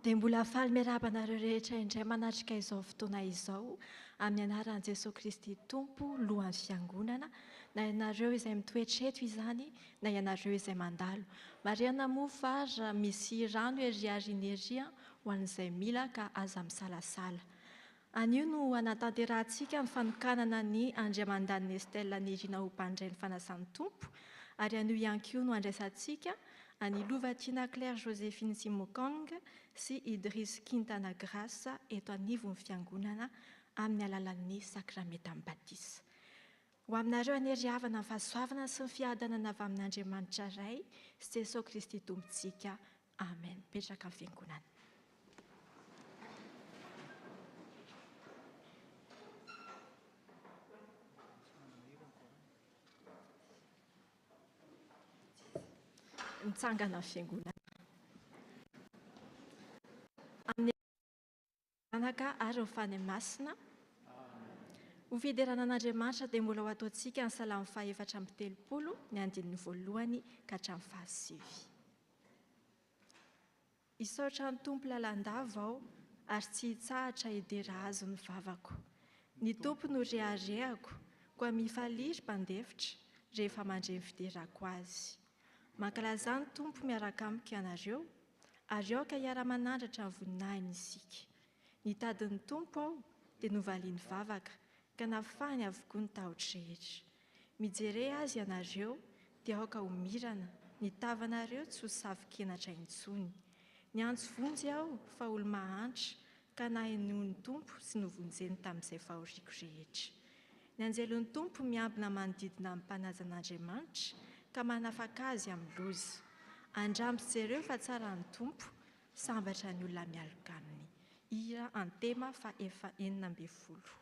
Dia mbola faly miarabanareo rehetra indray manatrika izao fotoana izao amin'ny anaran'i Jesosy Kristy Tompo lohan'ny fiangonana, na ianareo izay mitoetreto izany, na ianareo izay mandalo. Marihana moa fa raha misy rano ery ineria ho an'izay mila ka aza misalasala. Anio no anatanterantsika ny fanokanana ny Andriamandaniny Estelle Nirina ho mpandray ny fanasan'ny Tompo, ary anio ihany koa no andraisantsika any Lovatina Claire Joséphine Simokong sy Idriss Kintana Grâce eto anivon'ny fiangonana amin'ny alalan'ny sakramentan'ny batisa. Ho aminareo anery havana ny fahasoavana sy ny fiadanana avy amin'Andriamanitra iray sy Jesosy Kristy Tompontsika. Amen. Petraka amin'ny fiangonana. Mitsangana amin'ny fiangonana. Amin'ny anaka ary ny fany masina. Ho fideranan'Andriamanitra dia mbola ho ataontsika ny salamo 430 ny andininy voalohany ka hatramin'ny fahasivy. Isaotra ny Tompo lalandava aho ary tsy hitsahatra hidera azy ny vavako. Ny Tompo no reharehako, koa mifaliry mpandefitra rehefa mandre ny fiderako azy. Mankalaza ny Tompo miaraka amiko ianareo, ary aoka hiara-manandratra ny voninahiny isika. Nitadin'ny Tompo aho dia novaliany vavaka, ka nafahany avokoa ny tahotra rehetra. Mijery azy ianareo dia aoka ho mirana, ny tavanareo tsy ho savi-kenatra intsony. Niantso vonjy aho fa olo mahantra, ka nahainoany Tompo sy novonjeny tamin'izay fahoriako rehetra. Ny anjelon'ny Tompo miambina manodidina amin'ny mpanazan'Andriamanitra, ka manafaka azy amin'ny loza. Andramby jereo fa tsara ny Tompo, sambatra ny olona mialoka aminy. Hira antema 440.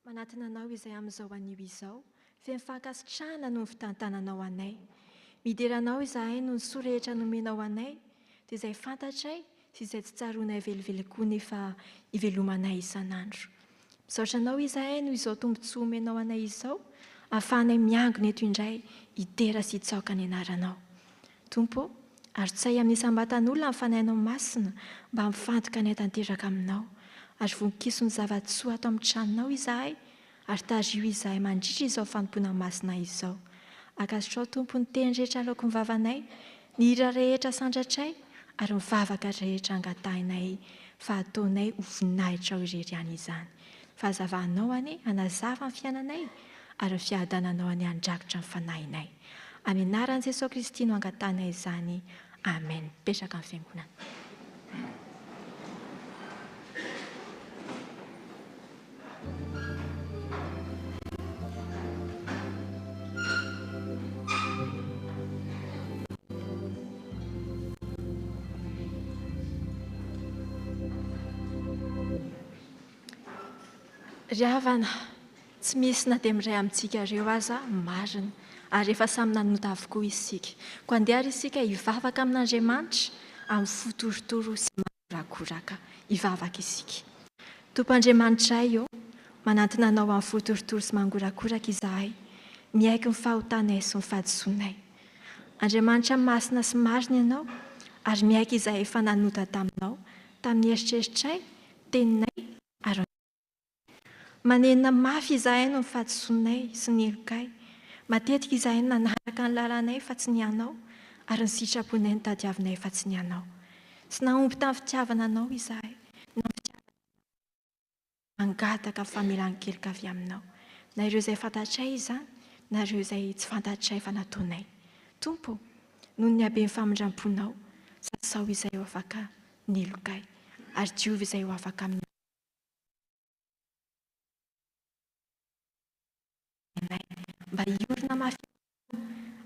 Manatona anao izay amin'izao anio izao, fe mifankasitrahana no ny fitantananao anay. Mideranao izahay no ny sorehetra nomenao anay, dia izay fantatray sy izay tsy tsaroanay velively koa nefa ivelomanay isan'andro. Misaotra anao izahay no izao tombontsoa omenao anay izao, ahafahanay miangona eto indray hitera sy hitsaoka ny anaranao. Tompo, ary tsay amin'ny sambatan'olona amin'ny fanahinao masina mba mifantoka anay tanteraka aminao. Ary voninkiso ny zava-tsoa ato amin'ny tranonao izahay, ary tario izahay mandritra izao fanompoana masina izao. Akasitrao tompo ny teny rehetra aloako ny vavanay, ny hira rehetra sandratray, ary ny vavaka rehetra angatahinay, fa ataonay ho voninahitra ao irery ihany izany. Fahazavahanao anie hanazava ny fiainanay, ary ny fiadananao any andrakotra ny fanahinay. Amin'ny anaran'i Jesosy Kristy no angatanay izany. Amen. Petraka amin'ny fiangonana. Ry havana, tsy misy na dia miray amintsika ireo aza marina, ary efa samy nanota avokoa isika. Ko andeha isika hivavaka amin'Andriamanitra amin'ny fotorotoro sy mangorakoraka. Hivavaka isika. Tompoandriamanitra io, manantona anao amin'ny fotorotoro sy mangorakoraka izahay, miaiky ny fahotanay sy ny fahadisoanay. Andriamanitra masina sy marina ianao, ary miaiky izahay efa nanota taminao, tamin'ny eritreritray, teninay, ary manenina mafy izahay no ny fahadisoanay sy ny helokay. Matetika izahay nanaraka ny lalànay fa tsy ny anao, ary ny sitraponay ny tadiavinay fa tsy ny anao. Tsy nahomby tamin'ny fitiavana anao izahay, mangataka famelan-keloka avy aminao. Na ireo izay fantatray izany, na ireo izay tsy fantatray fa nataonay. Tompo, noho ny habe ny famindramponao, sasao izay ho afaka ny helokay, ary diovy izay ho afaka amin'ny mba hiorina mafy,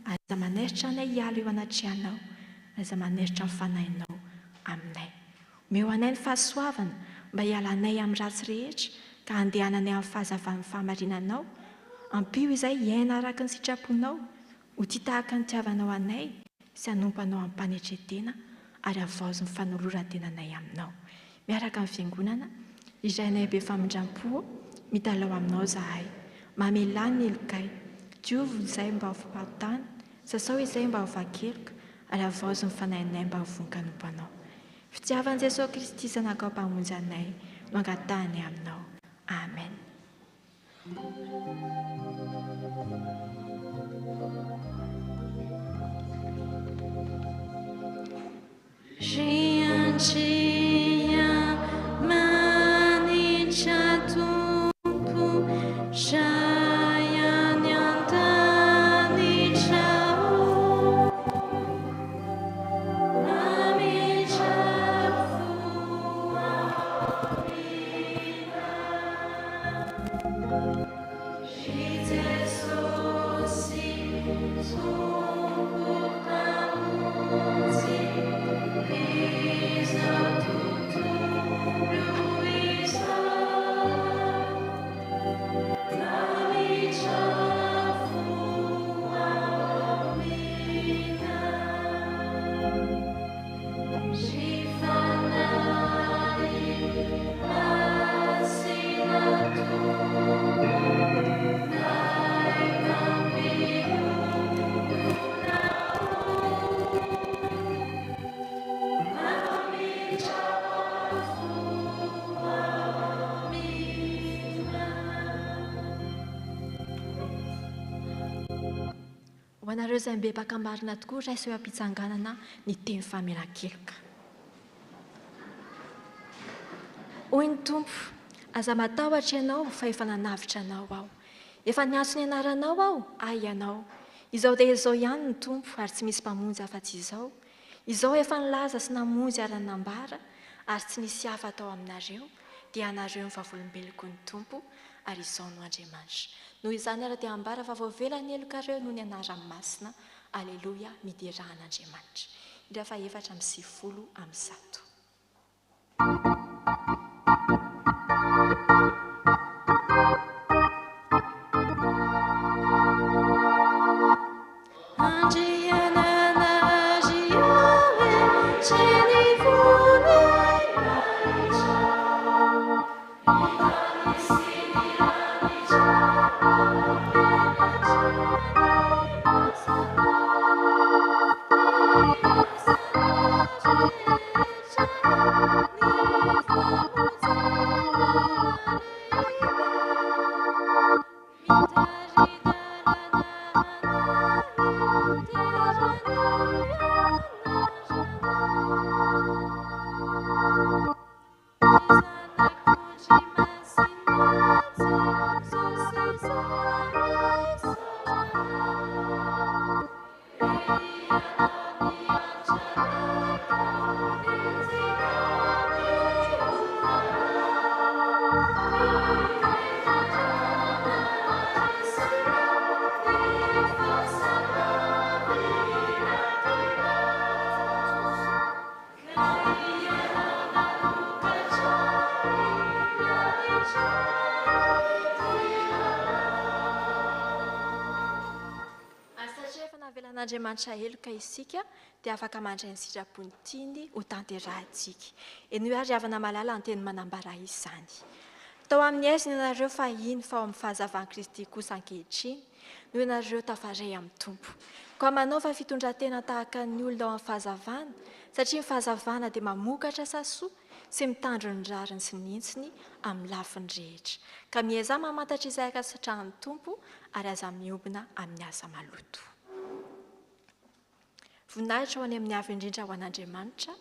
aza maneritra anay hiala eo anatrehanao, aza maneritra ny fanahinao aminay. Omeo anay ny fahasoavana mba hialanay amin'ny ratsy rehetra ka andehananay amin'ny fahazavan'ny fahamarinanao. Ampio izay hiaina araka ny sitraponao, ho tia tahaka ny tiavanao anay sy hanompanao amin'ny mpanetretena ary avaozy ny fanoloran-tenanay aminao. Miaraka amin'ny fiangonana izaynay be famindram-po mitalao aminao zahay, mamelany ny elokay, diovo izay mba ho fahatany, sasao izay mba ho vakeloka, ary avaozy ny fanahinay mba ho vonkanompanao. Fitiavan'i Jesosy Kristy zanakao mpamonjy anay no angatahany aminao. Amen. Ho anareo izay mbe mpakambarina tokoa raiso eo am-pitsanganana ny teny famelan-keloka. Hoy ny Tompo, aza matahotra ianao fa efa nanavitra anao aho. Efa niantso ny anaranao aho, ay ianao. Izao dia izao ihany ny Tompo ary tsy misy mpamonjy afa-tsy izao. Izao efa nilaza sy namonjy ary nanambara ary tsy nisy hafa atao aminareo dia anareo ny vavolombeloko ny Tompo ary izao no Andriamanitra. Noho izany ara dia ambara fa voavelany elokareo noho ny anarany masina. Aleloia, miderahan'Andriamanitra. Indray fa 4:1. Andriamanitra eloka isika dia afaka mandray ny sitrapony tiany ho tanterahantsika. Eny hoe ary havana malala ny teny manambara izany. Tao amin'ny aizina ianareo fa iny fa ao amin'ny fahazavan'i Kristy kosa ankehitriny no ianareo tafaray amin'ny Tompo. Koa manao fa fitondran-tena tahaka ny olona ao amin'ny fahazavana, satria ny fahazavana dia mamokatra sasoa sy mitandro ny rariny sy ny intsiny amin'ny lafiny rehetra. Ka mieza mamantatra izay akasitrahan'ny Tompo ary aza miombina amin'ny asa maloto. Voninahitra ho any amin'ny avy indrindra ho an'Andriamanitra.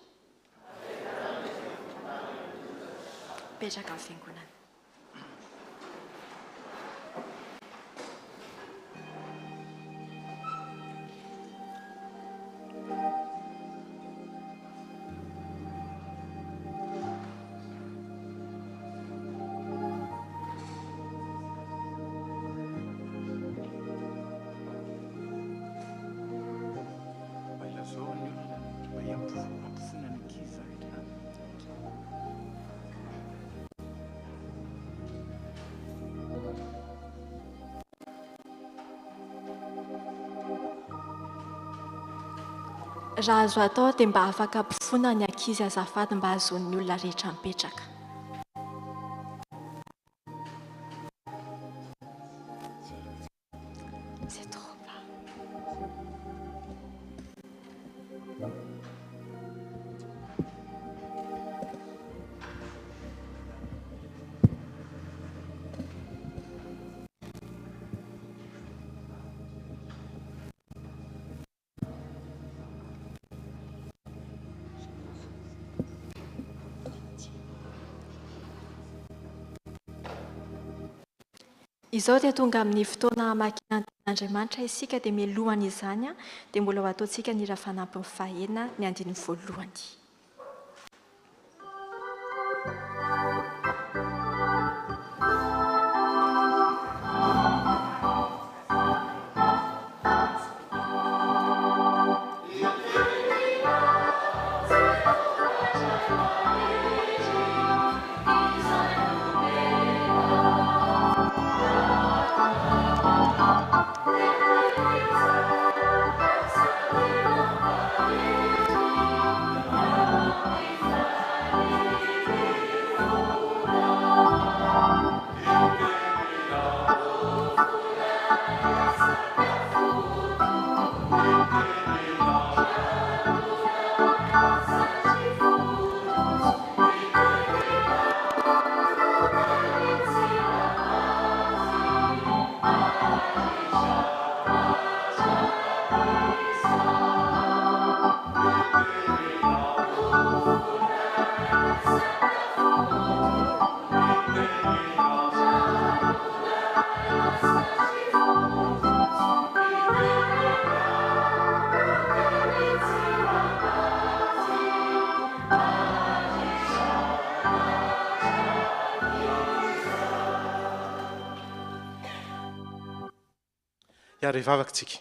Petraka amin'ny fiangonana. raha azo atao dia mba afaka ampifoana ny ankizy azafady mba ahazoan'ny olona rehetra mipetraka. C'est trop bas. Izao dia tonga amin'ny fotoana hamakiana ny tenan'Andriamanitra isika dia mialohan' izany dia mbola ho ataontsika ny hira fanampin'ny fahena ny andiny voalohany. Vavakintsika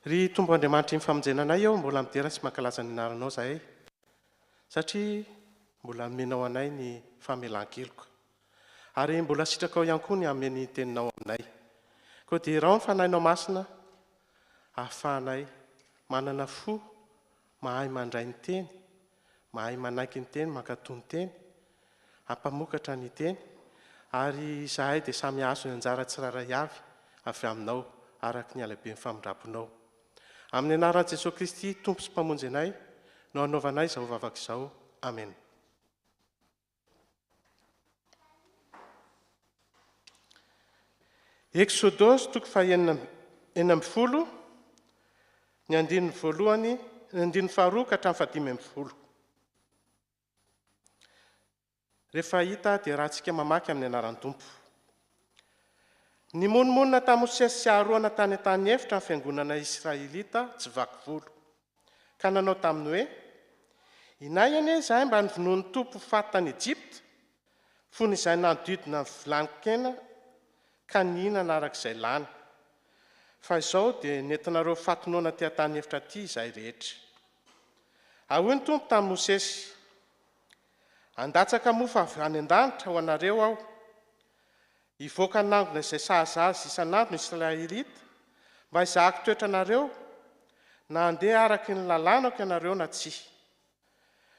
ry tombo Andriamanitra ny famonjenanay eo mbola midera sy mankalaza ny anaranao zahay satria mbola menao anay ny famelan-keloka ary mbola sitrakao ihany koa ny ameny teninao aminay koa dia rao ny fanahinao masina ahafahanay manana fo mahay mandray ny teny mahay manaiky ny teny mankatoy ny teny hampamokatra ny teny ary zahay dia samy azo ny anjara tsiraray avy avy aminao araka ny alabe ny famindraponao amin'ny anaran'i Jesosy Kristy tompo sy mpamonjy anay no anaovanay izao vavaka izao. Amen. Exodus toko fahaenina amby folo ny andininy voalohany ny andininy faharoa ka hatramin'ny fahadimy amby folo. Rehefa hita dia rahantsika mamaky amin'ny anaran'ny tompo. Ny monomonina tamin'ny Mosesy sy Aarona tany an-tany efitra ny fiangonana Israelita tsy vaky volo. Ka nanao taminy hoe, inay anie izahay mba nivonoan'ny tompo faty tany Ejipta, fony izay nanodidina ny vilankena ka nihinana arak'izay lany. Fa izao dia nentinareo fatinoana ty an-tany efitra ty izay rehetra. Ahoy ny tompo tamin'ny Mosesy, andatsaka mofo avy any an-danitra ho anareo aho, hivoaka nangona izay sahazazy isan'andro ny Israelita mba hizahako toetra anareo na handeha araky ny lalànako ianareo na tsy.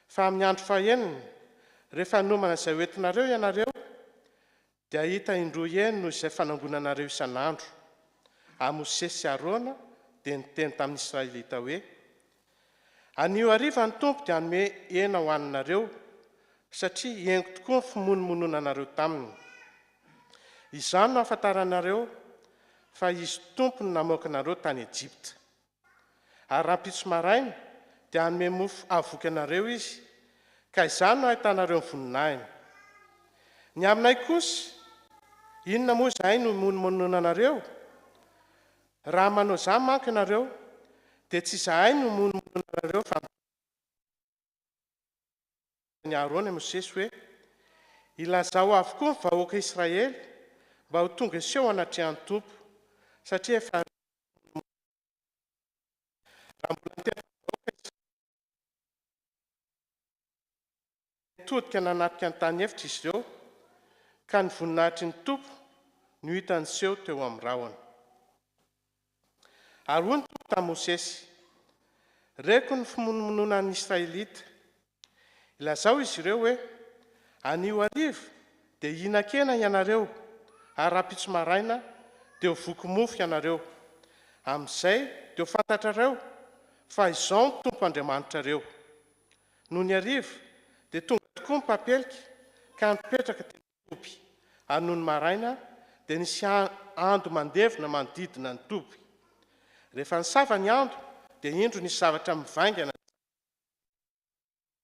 Fa amin'ny andro fahaenina rehefa nomana izay hoentinareo ianareo dia hita indroa eny noho izay fanangonanareo isan'andro. A Mosesy sy Aarona dia niteny tamin'ny Israelita hoe, anio hariva ny tompo dia hanome hena ho aninareo satria henoko tokoa ny fimonomonona anareo taminy. Izany no ahafantaranareo fa izy tompo ny namoaka anareo tany Ejipta. Ary rahampitso maraina dia hanome mofo avoky anareo izy, ka izany no ahitanareo ny voninahiny. Ny aminay kosa, inona moa izahay no monomonona anareo? Raha manao izany manko ianareo, dia tsy izahay no monomonona anareo fa ny Aarona Mosesy hoe, ilazao avokoa ny vahoaka Israely mba ho tonga seho anatrehan'ny tompo satria efa todika nanatrika ny tany efitra izy ireo ka ny voninahitry ny tompo no hitany seho teo amin'ny rahona. Ary hoy ny tompo tamin'ny Mosesy, reko ny fimonomonona ny israelita. Ilazao izy ireo hoe anio arivo dia hinan-kena ianareo ary rapitso maraina dia ho voky-mofo ianareo. Amin'izay dia ho fantatrareo fa izao ny tompo Andriamanitrareo. Noho ny arivo dia tonga tokoa ny papelika ka nipetraka teny topy. Ary noho ny maraina dia nisy ando mandevina manodidina ny topy. Rehefa nisava ny ando dia indro nisy zavatra mivaingana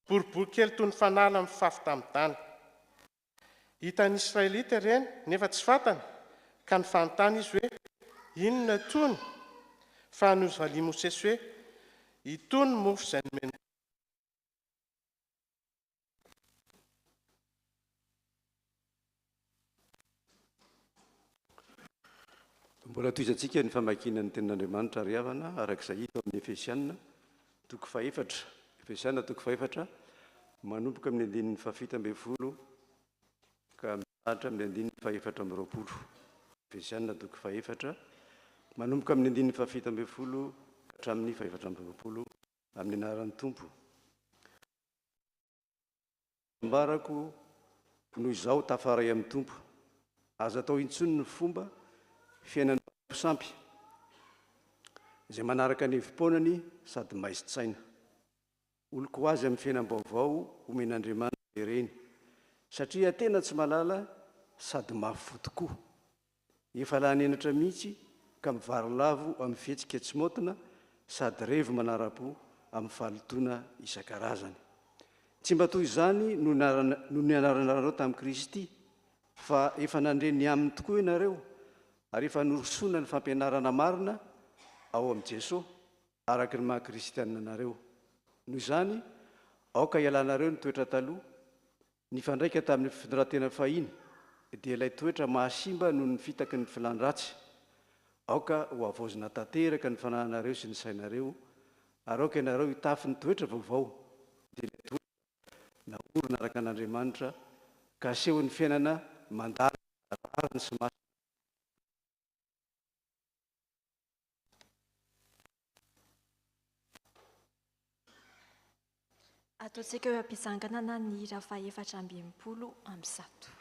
boribory kely toy ny fanala mifafy tamin'ny tany. Hitan'ny Israelita ireny nefa tsy fantany ka nifanontany izy hoe inona tony, fa novaliana Mosesy hoe itony mofo izay nomeny. Mbola toizantsika ny famakiana ny tenin'Andriamanitra ary havana arak'izay hita amin'ny Efesianina toko faefatra. Efesianina toko faefatra manomboka amin'ny andinin'ny fafito ambin'ny folo ka milahatra amin'ny andinin'ny faefatra amby roapolo. Efesianina toko faefatra manomboka amin'ny andinin'ny fafito ambin'ny folo ka hatramin'ny faefatra amby roapolo amin'ny anaran'ny Tompo. Ambarako noho izao tafaray amin'ny Tompo, azo atao intsony ny fomba fiainana sampy izay manaraka ny hevim-ponany sady maizin-tsaina. Oloko azy amin'ny fiainam-baovao omen'Andriamanitra ireny, satria tena tsy malala sady mafy tokoa. Efa lany enatra mihitsy ka mivary lavo amin'ny fihetsika tsy motina sady revo manara-po amin'ny fahalotoana isan-karazany. Tsy mba toy izany no nianaranareo tamin'i Kristy, fa efa nandreny aminy tokoa ianareo ary efa norosoana ny fampianarana marina ao amin'i Jesosy araka ny maha-kristianina anareo. Noho izany, aoka ialanareo ny toetra taloha, nifandraika tamin'ny fitondratena fahiny, dia ilay toetra mahasimba noho ny fitaky ny filan-dratsy. Aoka ho avoazina tanteraka ny fanahinareo sy ny sainareo, ary aoka ianareo hitafy ny toetra vaovao, dia ilay toetra naorina araka an'Andriamanitra ka aseho ny fiainana mandala rariny sy masina. Ataontsika eo am-pisanganana ny hira faefatra amby enimpolo amby zato.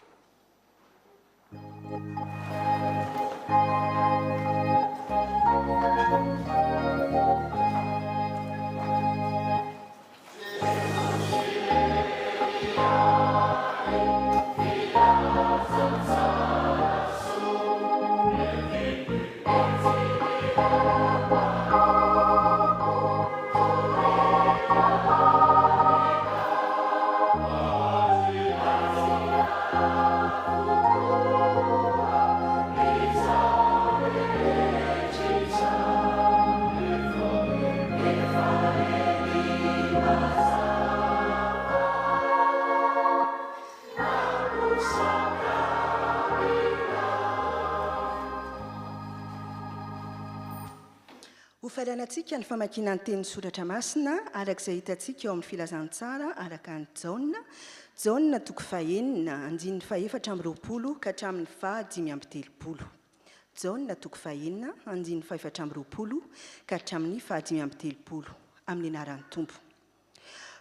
Fahalantsika ny famakiana ny teny soratra masina arak'izay hitantsika eo amin'ny filazantsara araka ny Jaona toko fahenina andininy faefatra amby roapolo ka hatramin'ny fahadimy amby telopolo. Jaona toko fahenina andininy faefatra amby roapolo ka hatramin'ny fahadimy amby telopolo amin'ny anaran'ny Tompo.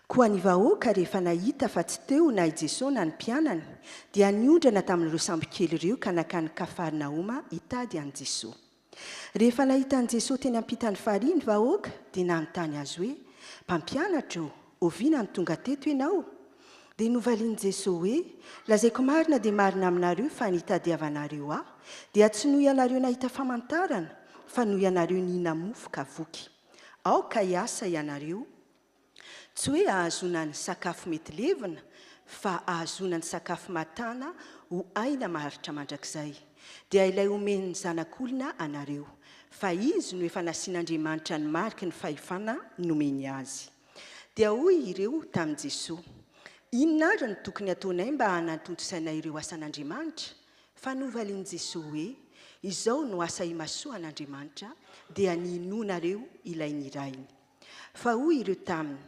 Koa ny vahoaka rehefa nahita fa tsy teo na i Jesosy na ny mpianany dia niondrana tamin'ireo sambo kely ireo ka nakany Kafarnaoma hitady an' Jesosy. Rehefa nahita an' Jesosy teny ampitany fariny vahoaka dia nanontany azy hoe mpampianatra io, oviana ny tonga teto ianao? Dia novalian'i Jesosy hoe lazaiko marina dia marina aminareo fa nitadiavanareo aho dia tsy noho ianareo nahita famantarana fa noho ianareo nihina mofo ka voky. Aoka hiasa ianareo, tsy hoe ahazona ny sakafo mety levina fa ahazona ny sakafo matana ho aina maharitra mandrakizay. Dia ilay omeny zanak'olona anareo, fa izy no efa nasian'Andriamanitra ny mariky ny fahefana nomeny azy. Dia hoy ireo tamin'i Jesosy, inona ary no tokony ataonay mba hanantontosainay ireo asan'Andriamanitra? Fa novalian'i Jesosy hoe izao no asa imasoa an'Andriamanitra dia ninonareo ilay nirainy. Fa hoy ireo taminy,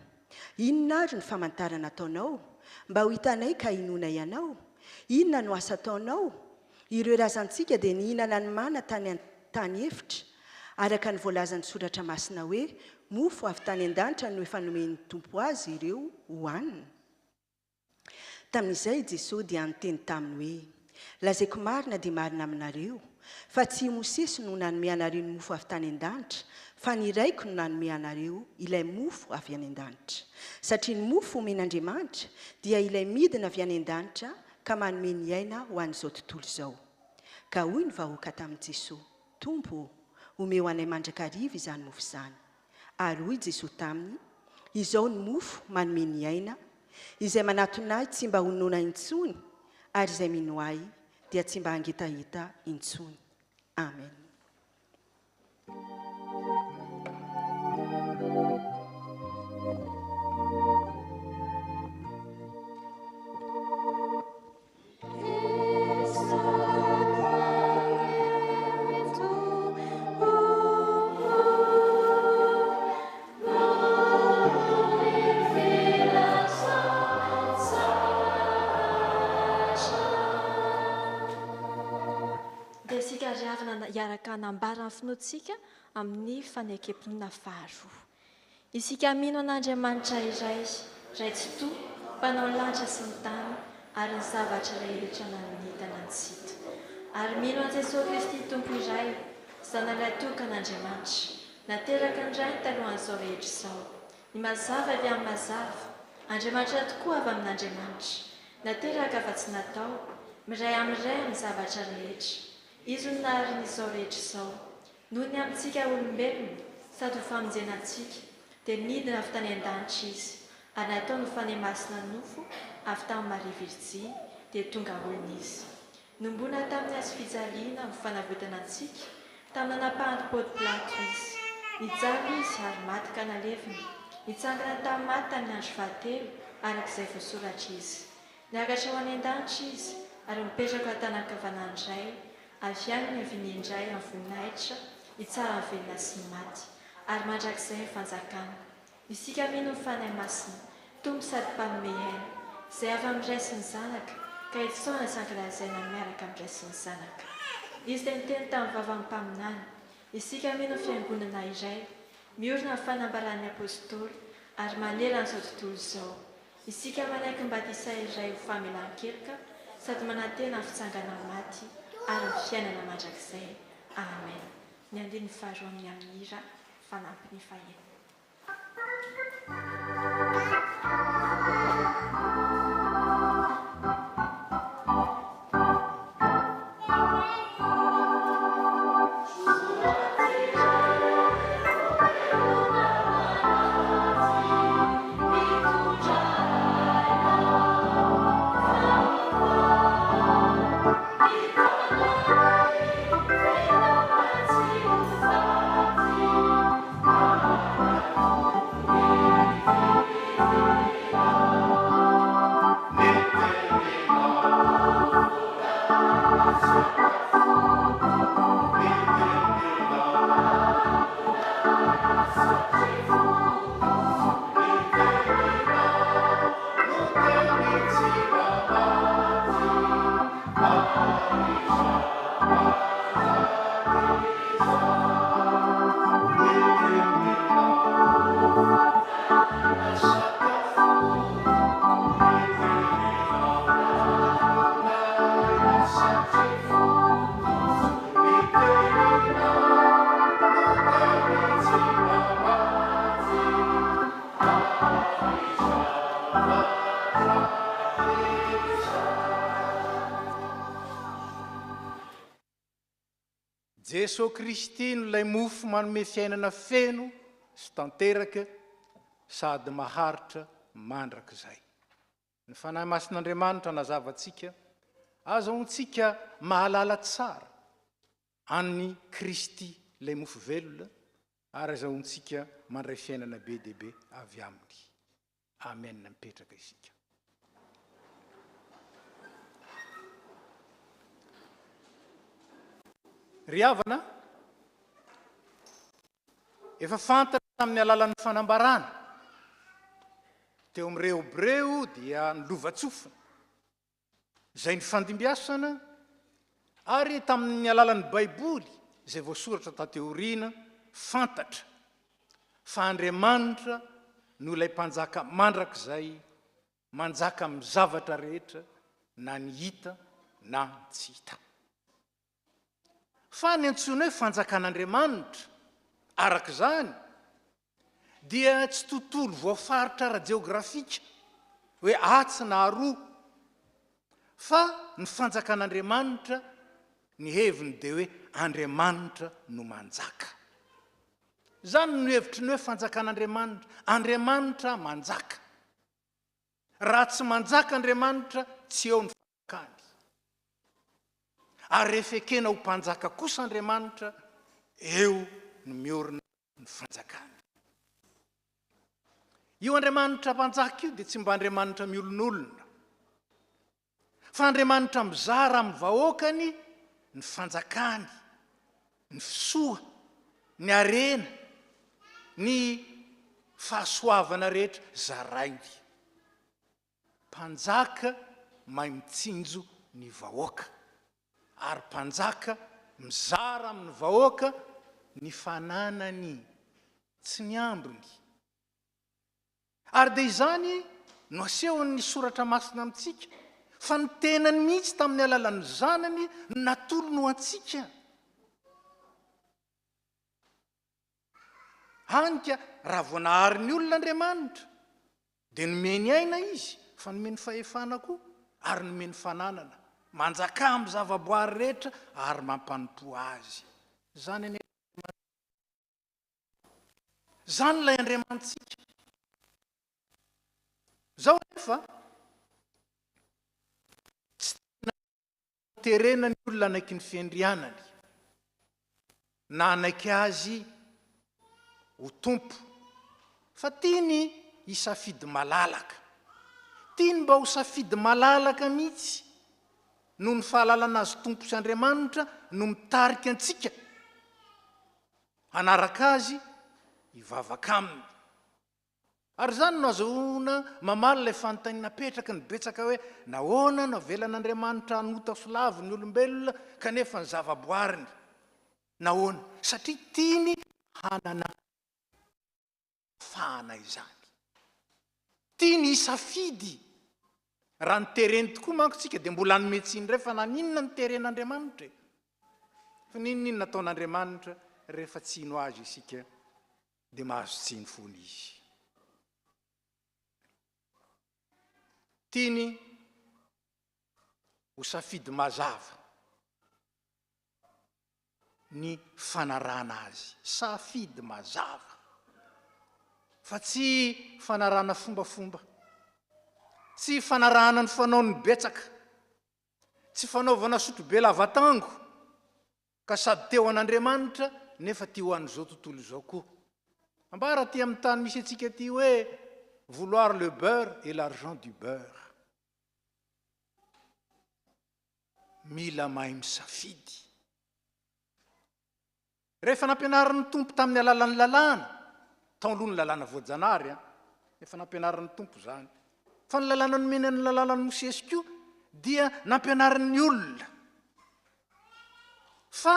inona ary ny famantarana ataonao mba ho hitanay ka inona ianao? Inona no asa ataonao? Ireo razantsika dia nihinana ny mana tany efitra araka ny voalazan'ny soratra masina hoe mofo avy tany an-danitra no efa nomen'ny tompo azy ireo hohanina. Tamin'izay Jesosy dia niteny taminy hoe lazaiko marina dia marina aminareo fa tsy Mosesy no nanome anareo ny mofo avy tany an-danitra fa ny raiko no nanome anareo ilay mofo avy any an-danitra. Satria ny mofo omen'Andriamanitra dia ilay midina avy any an-danitra ka manome ny aina ho an'izao tontolo izao. Ka hoy ny vahoaka tamin'i Jesosy, Tompo, omeo anay mandrakariva izany mofo izany. Ary hoy Jesosy taminy, izao ny mofo manome ny aina, izay manatona ahy tsy mba honona intsony, ary izay mino ahy dia tsy mba hangetaheta intsony. Amen. Iaraka hanambarana finoantsika amin'ny fanekem-pinoana faharoa. Isika mino an'Andriamanitra iray tsy toa, mpanao lanitra sy ny tany ary ny zavatra rehetra nanitana antsika. Ary mino an Jesosy Kristy Tompo iray, zanalay tokan'Andriamanitra, nateraka ny ray talohan'izao rehetra izao. Ny mazava avy amin'ny mazava, Andriamanitra tokoa avy amin'Andriamanitra, nateraka fa tsy natao, miray amin'iray amin'ny zavatra rehetra. Izy no nahary n'izao rehetra izao, noho ny amintsika olombelona sady ho famonjenantsika, dia nidina avy tany an-danitra izy, ary natao ny fanemasina nofo avy tamin'ny Maria Virjy, dia tonga olona izy. Nombona tamin'ny hazo fijaliana ny fanavotana antsika, tamin'ny anapahan'ny Pôly Pilato izy. Nijaly izy ary maty ka nalevina, nitsangana tamin'ny maty tamin'ny andro fahatelo arak'izay voasoratra izy. Niakatra ho any an-danitra izy, ary mipetraka tany-kavanana iray, avy any ny avy indray amin'ny voninahitra, hitsara ny velona sy ny maty, ary mandrakizay ny fanjakana. Isika mino ny fanahy masina, tombo sady mpanome aina, izay avy amin'ny ray sy ny zanaka, ka hitsoana sy ankalazaina miaraka amin'ny ray sy ny zanaka. Izy dia niteny tamin'ny vavan'ny mpaminany, isika mino ny fiangonana iray, miorina ny fanambaran'ny apôstôly, ary manera n'izao tontolo izao. Isika manaiky ny batisa iray ho famelan-keloka, sady manantena ny fitsangana maty, ary ny fiainana mandrakizay. Amen. Ny andiny faharoa amin'ny amira, fanampy ny faheno. Jesosy Kristy no ilay mofo manome fiainana feno sy tanteraka sady maharitra mandrakizay. Ny fanahy masin'Andriamanitra nazavatsika, azahoantsika mahalala tsara an'ny Kristy ilay mofo velona, ary azahoantsika mandray fiainana be dia be avy aminy. Amen. Mipetraka isika. Ry havana, efa fantatra tamin'ny alalan'ny fanambarana, teo amin'ireo Hebreo dia ny lovatsofina, izay ny fandimbiasana, ary tamin'ny alalan'ny Baiboly, izay voasoratra tateoriana, fantatra fa Andriamanitra no ilay mpanjaka mandrakizay manjaka amin'ny zavatra rehetra na ny hita na tsy hita. Fa ny antsoina hoe fanjakan'Andriamanitra arak'izany dia tsy tontolo voafaritra ara-jeografika hoe atsy na aroa, fa ny fanjakan'Andriamanitra ny heviny dia hoe Andriamanitra no manjaka. Zany no hevitry ny hoe fanjakan'Andriamanitra, Andriamanitra manjaka. Raha tsy manjaka Andriamanitra tsy eo ny fanjakany. Ary rehefa ekena ho mpanjaka kosa Andriamanitra, eo no miorina ny fanjakany. Io Andriamanitra mpanjaka io dia tsy mba Andriamanitra miolon'olona, fa Andriamanitra mizara amin'ny vahoakany ny fanjakany, ny fisoa, ny arena, ny fahasoavana rehetra zarainy. Mpanjaka mahay mitsinjo ny vahoaka, ary mpanjaka mizara amin'ny vahoaka ny fananany, tsy ny ambiny. Ary dia izany no asehon'ny soratra masina amintsika, fa ny tenany mihitsy tamin'ny alalan'ny zanany natolono antsika. Hanika raha voanahary ny olona Andriamanitra dia nomeny aina izy, fa nomeny fahefana koa ary nomeny fananana, manjaka amin'ny zavaboary rehetra ary mampanimpo azy. Zany ilay Andriamantsika. Zao rehefa tsy terena ny olona anaiky ny fiandrianany na anaiky azy ho tompo, fa tiany hisafidy malalaka, tiany mba ho safidy malalaka mihitsy noho ny fahalalana azy tompo sy Andriamanitra no mitarika antsika hanaraka azy hivavaka aminy. Ary zany no azahoana mamaly ilay fanontaniana napetraka ny betsaka hoe nahoana no avelan'Andriamanitra hanota solavo ny olombelona kanefa ny zavaboariny. Nahoana? Satria tiany hanana fahana izany, tiany hisafidy. Raha ny tereny tokoa manko tsika dia mbola nometsiny ray fa naninona ny teren'Andriamanitra, fa ninona nataon'Andriamanitra rehefa tsino azy isika dia mahazo tsiny fony izy. Tiany ho safidy mazava ny fanarana azy, safidy mazava, fa tsy fanarana fombafomba, tsy fanarana ny fanao ny betsaka, tsy fanaovana sotrobe lavatango ka sady teo an'Andriamanitra nefa ty ho an'izao tontolo izao koa. Ambara ty amin'ny tany misy antsika ty hoe vouloir le beurre et l'argent du beurre. Mila mahay misafidy. Rehefa nampianaran'ny tompo tamin'ny alalan'ny lalàna, tao aloha ny lalàna voajanahary, efa nampianaran'ny tompo zany. Fa ny lalàna nomeny ny lalànan'ny Mosesy koa dia nampianaran'ny olona. Fa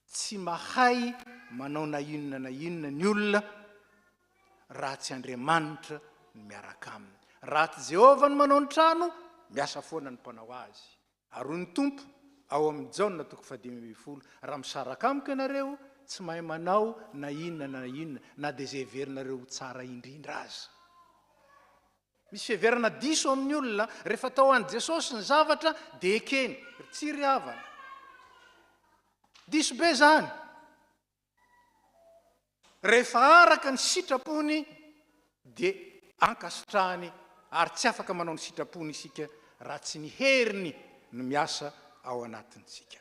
tsy mahay manao na inona ny olona raha tsy Andriamanitra no miaraka aminy. Raha tsy Jehova no manao ny trano, miasa foana ny mpanao azy. Ary ny tompo ao amin'ny Jaona 5:10, raha misaraka amiko ianareo tsy mahay manao na inona na dia izay heverinareo ho tsara indrindra aza. Misy fiheverana diso amin'ny olona rehefa tao an'i Jesosy ny zavatra dia ekeny, tsy ry havana. Diso be zany. Rehefa araka ny sitrapony dia ankasitrahany, ary tsy afaka manao ny sitrapony isika raha tsy ny heriny no miasa ao anatintsika.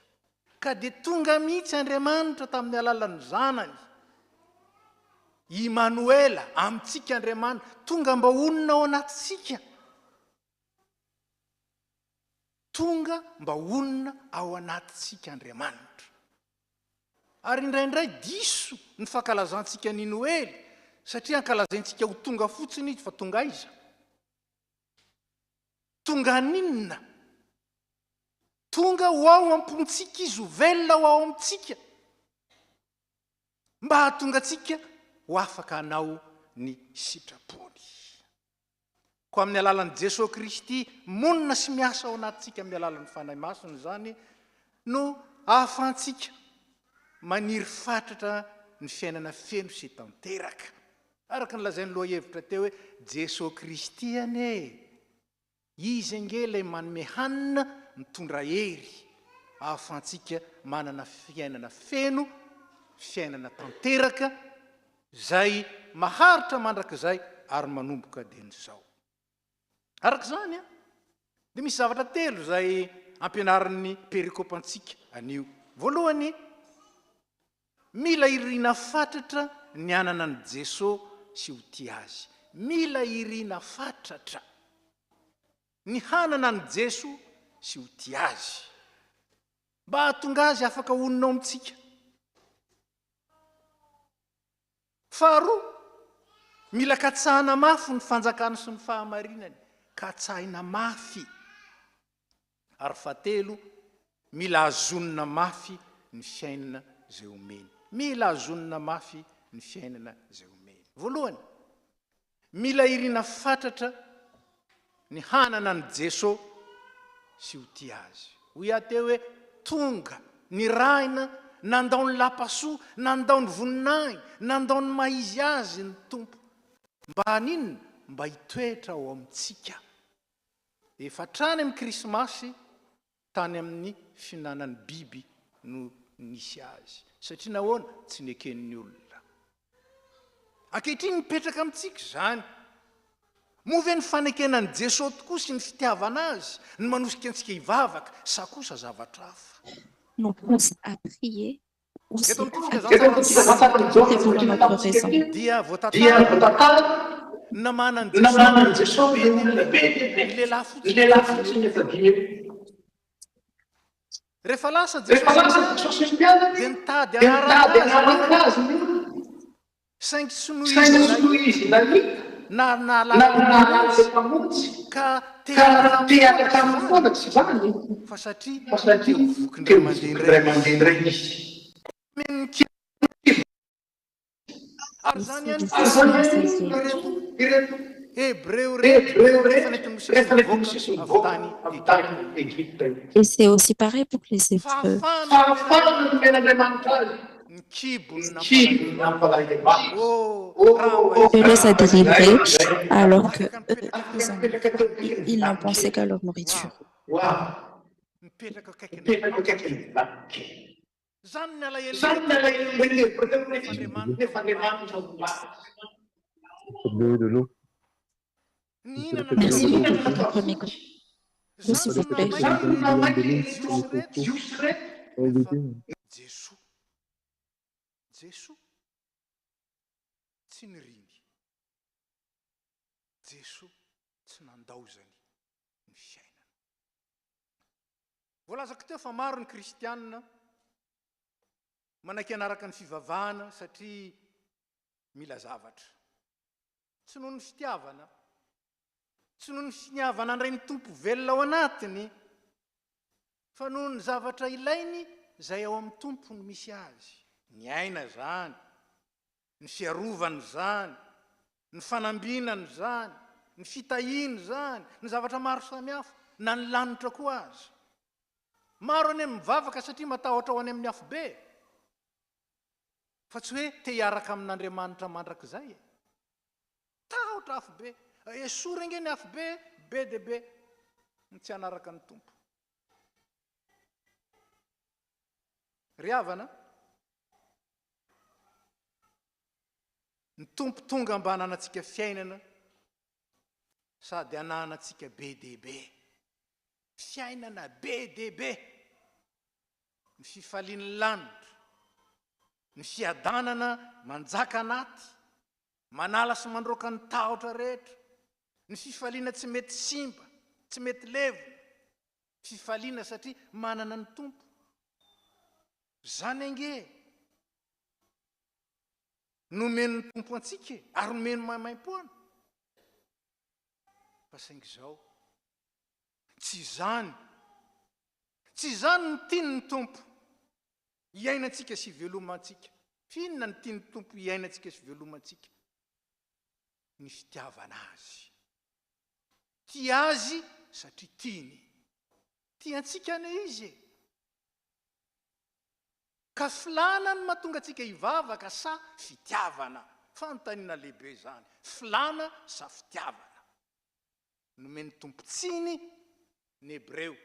Ka dia tonga mihitsy Andriamanitra tamin'ny alalan'ny zanany, Immanuela, amintsika Andriamanitra, tonga mba onona ao anatintsika. Tonga mba onona ao anatintsika Andriamanitra. Ary indraindray diso ny fankalazantsika ny Noely, satria ankalazaintsika ho tonga fotsiny izy fa tonga aiza? Tonga ninona? Tonga ho ao ampontsika izy, ho velona ho ao amintsika. Mba hahatonga antsika ho afaka hanao ny sitrapony. Ko amin'ny alalan'i Jesosy Kristy monina sy miasa ao anatintsika amin'ny alalan'ny fanahy masony zany no ahafahantsika maniry fatratra ny fiainana feno sy tanteraka. Araka ny lazainy loha hevitra teo hoe Jesosy Kristy ane, izy ange ilay manome hanina mitondra hery ahafahantsika manana fiainana feno, fiainana tanteraka zay maharitra mandrakizay ary manomboka den'izao. Araka zany dia misy zavatra telo zay ampianarin'ny perikopantsika anio. Voalohany, mila irina fatratra ny anana ny Jesosy sy ho tia azy. Mila irina fatratra ny hanana ny Jesosy sy ho tia azy, mba hahatonga azy afaka honina ao amintsika. Faharoa, mila katsahana mafy ny fanjakana sy ny fahamarinany, katsahina mafy. Ary fahatelo, mila azonina mafy ny fiainana zay omeny. Mila azonina mafy ny fiainana zay omeny. Voalohany, mila irina fatratra ny hanana ny Jesosy sy ho tia azy. Hoy ateo hoe tonga ny raina, nandao ny lapasoa, nandao ny voninahiny, nandao ny maizy azy ny tompo, mba haninona? Mba hitoetra ao amintsika. Efa trany amin'ny krismasy, tany amin'ny finanan'ny biby no nisy azy. Satria nahoana? Tsy neken'ny olona. Ankehitriny mipetraka amintsika zany. Move ny fanekenan'i Jesosy tokoa sy ny fitiavana azy, ny manosika antsika hivavaka, sa kosa zavatra hafa. Nous pense à prier. Eto amin'ity Dia dia voatatara namana ny Jesosy ny lehilahy fotsiny. Rehefa lasa Jesosy dia nitady anaraka azy, saingy tsy noho izy na nalala ka tearaka amin'ny foana tsy zany, fa satria teo vokin-dray aman-dreny izy. Ary zany ireto Hébreu rehefa nety tany Egypte. Et c'est aussi pareil pour les Hébreux. Dieu les a délivrés alors que ils n'en pensaient qu'à leur nourriture. Merci beaucoup pour votre micro. S'il vous plaît. Jesosy tsy niriny, Jesosy tsy nandaozany ny fiainana. Voalazako teo fa maro ny kristianina manaiky anaraka ny fivavahana satria mila zavatra. Tsy noho ny fitiavana, tsy noho ny finiavana andray ny tompo velona ao anatiny, fa noho ny zavatra ilainy zay ao amin'ny tompo no misy azy. Ny aina zany, ny fiarovany zany, ny fanambinany zany, ny fitahiny zany, ny zavatra maro samihafa, na ny lanitra koa azy. Maro any amin'ny mivavaka satria matahotra ho any amin'ny afo be, fa tsy hoe te hiaraka amin'Andriamanitra mandrakizay. Tahotra afo be, esory nge ny afo be, be de be, ny tsy hanaraka ny tompo. Ry havana, ny tompo tonga mba hananantsika fiainana sady hananantsika be dehibe, fiainana be dehibe, ny fifalian'ny lanitra, ny fiadanana manjaka anaty, manala sy mandroaka ny tahotra rehetra, ny fifaliana tsy mety simba, tsy mety levo, fifaliana satria manana ny tompo. Zany ange nomeny ny tompo antsika ary nomeny maimaipoana. Fa saingy zao tsy zany ny tiany ny tompo iainantsika sy velomantsika, finona ny tia ny tompo iainantsika sy velomantsika ny fitiavana azy. Tia azy satria tiany, tiantsika ane izy e. Ka filana ny mahatonga atsika hivavaka sa fitiavana, fanontaniana lehibe zany. Filana sa fitiavana. Nomeny tompo tsiny ny Hebreo,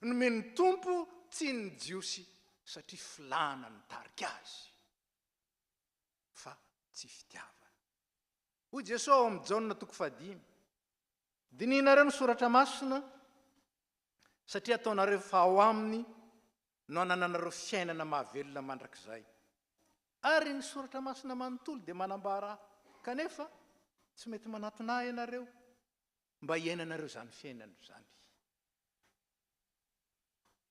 nomeny tompo tsiny ny Jiosy satria filana ny tarika azy fa tsy fitiavana. Hoy Jesosy ao amin'ny Jaona 5, dininareo ny soratra masina satria ataonareo fa ao aminy no anananareo fiainana mahavelona mandrakizay. Ary ny soratra masina manontolo dia manambara kanefa tsy mety manatona ianareo mba hiainanareo zany fiainana zany.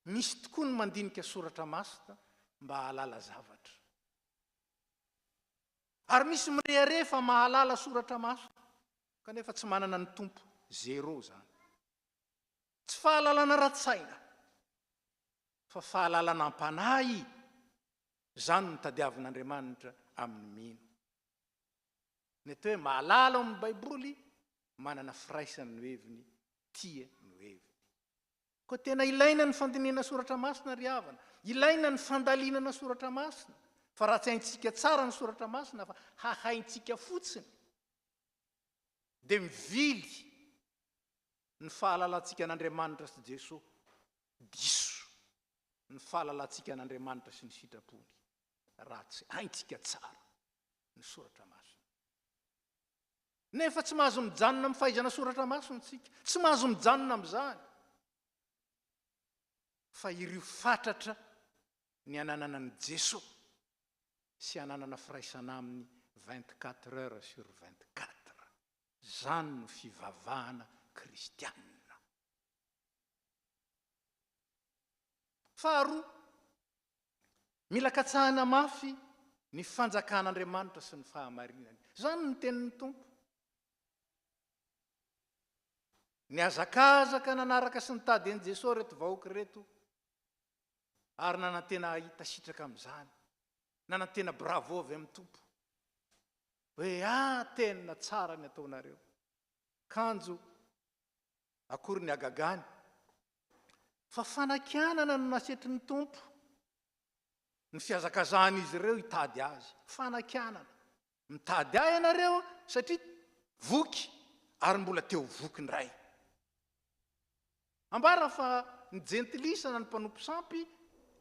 Misy tokoa ny mandinika soratra masina mba hahalala zavatra. Ary misy mirehare fa mahalala soratra masina kanefa tsy manana ny tompo, zero zany. Tsy fahalalana ratsaina fa fahalalana ampanahy, zany no tadiavin'Andriamanitra amin'ny mino. Nety hoe mahalala amin'ny Baiboly, manana firaisany no heviny, tia no heviny. Koa tena ilaina ny fandinihana soratra masina ry havana, ilaina ny fandalinana soratra masina, fa raha tsy haintsika tsara ny soratra masina fa hahaintsika fotsiny, dia mivily ny fahalalantsika n'Andriamanitra sy Jesosy diso ny fahalalantsika n'Andriamanitra sy ny sitrapony raha tsy haintsika tsara ny soratra masina. Nefa tsy mahazo mijanona amin'ny fahaizana soratra masina tsika, tsy mahazo mijanona amin'izany, fa ireo fatratra ny ananana ny Jesosy sy ananana firaisana aminy 24 heures sur 24. Zany no fivavahana kristianina. Faharoa, mila katsahana mafy ny fanjakan'Andriamanitra sy ny fahamarinany. Zany ny tenin'ny tompo. Ny azakazaka nanaraka sy nitady an'i Jesosy reto vahoaka reto, ary nanantena hita sitraka amin'izany, nanantena bravo avy amin'ny tompo. Hoe tena tsara ny ataonareo. Kanjo akory ny agagany. Fa fanakianana no nasetry ny tompo. Ny fiazakazahana izy ireo hitady azy. Fanakianana. Mitady ahy ianareo satria voky ary mbola teo voky ndray. Ambara fa ny jentilisana ny mpanompo sampy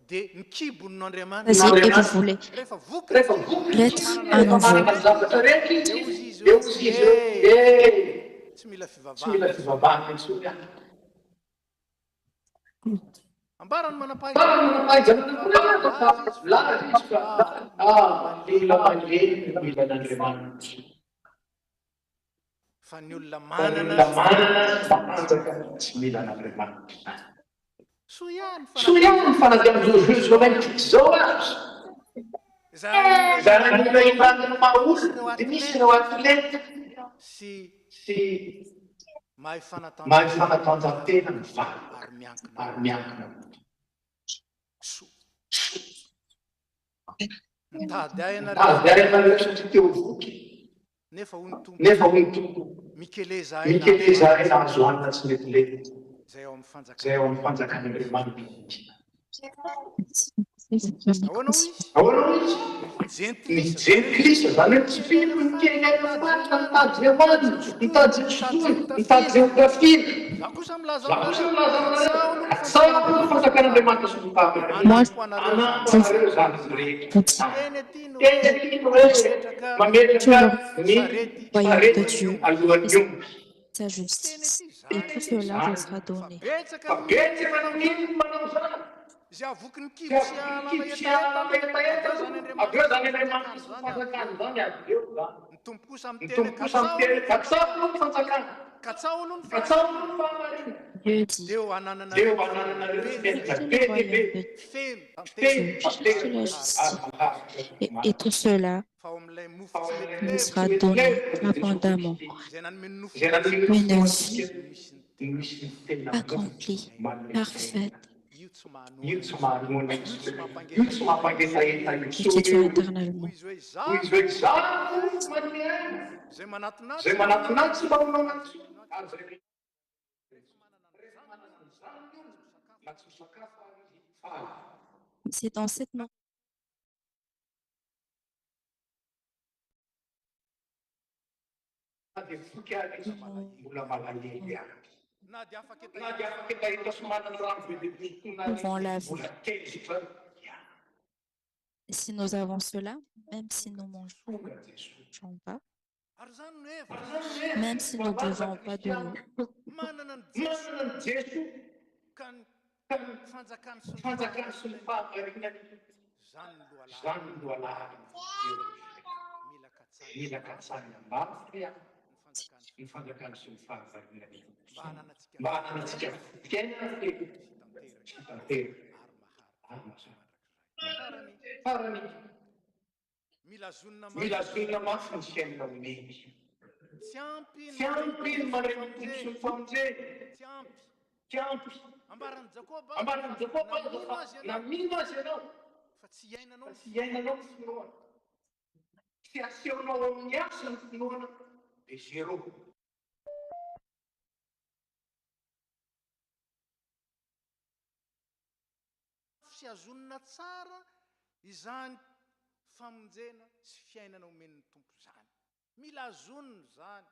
dia ny kibony n'Andriamanitra. Vas-y, et vous voulez Rehefa voky être à nouveau. tsy mila fivavahana. Ambara ny fa ny olona manana tsy mila n'Andriamanitra. soiany Soiamo fanadiamizao momento zao azy. Zany olona ivadiny maorina dia misy ireo atleta sy mahay fanatanjahantena mivaly ary miankina. mitady ahy ianareo satria teo voky. nefa hoy ny tompo mikeleza ahy nahazo anina tsy mety le. zay ao Zay ao amin'ny fanjakan'Andriamanitra. ahoana izy ny jentilisa zany hoe tsy filo ny kely aifatra mitady zay hoany, mitady zay sotoy, mitady zay hotafina. za kosa milaza atsahako ny fanjakan'Andriamanitra sy ny anampy zany rehetra. Teny ety no hoe mametraka ny sarety alohan'ny omby. Sa justice, et tout cela vous sera donné. zay avoky ny kibo sy alala etaeta aveo zany Andriamanitra sy fanjakana zany avy eo zany. ny tompo kosa Ny tompo kosa miteny katsao aloha ny fanjakana, katsao aloha ny katsao aloha ny fahamarina. Dieu dit, deo ananana Deo anananareo fenitra be dia be, cherchez la justice, et tout cela fa ao amin'ilay mofo vous sera donné abondamment. zay nanomeny nofo Une vie accomplie, parfaite, L'écriture éternellement. C'est dans cette mort. Nous pouvons la vie. Et si nous avons cela, même si nous ne mangeons pas, même si nous ne buvons pas de l'eau, Milazona mafy ny fiainana omeny. Tsy ampy ny manaiky ny tompo sy ny famonjena. Tsy ampy. Ambaran'i Jakoba na mino azy ianao fa tsy iainanao ny finoana. Tsy asehonao amin'ny asa ny finoana dia zéro. Fiazonana tsara izany famonjena sy fiainana omen'ny tompo zany. Mila azonina zany.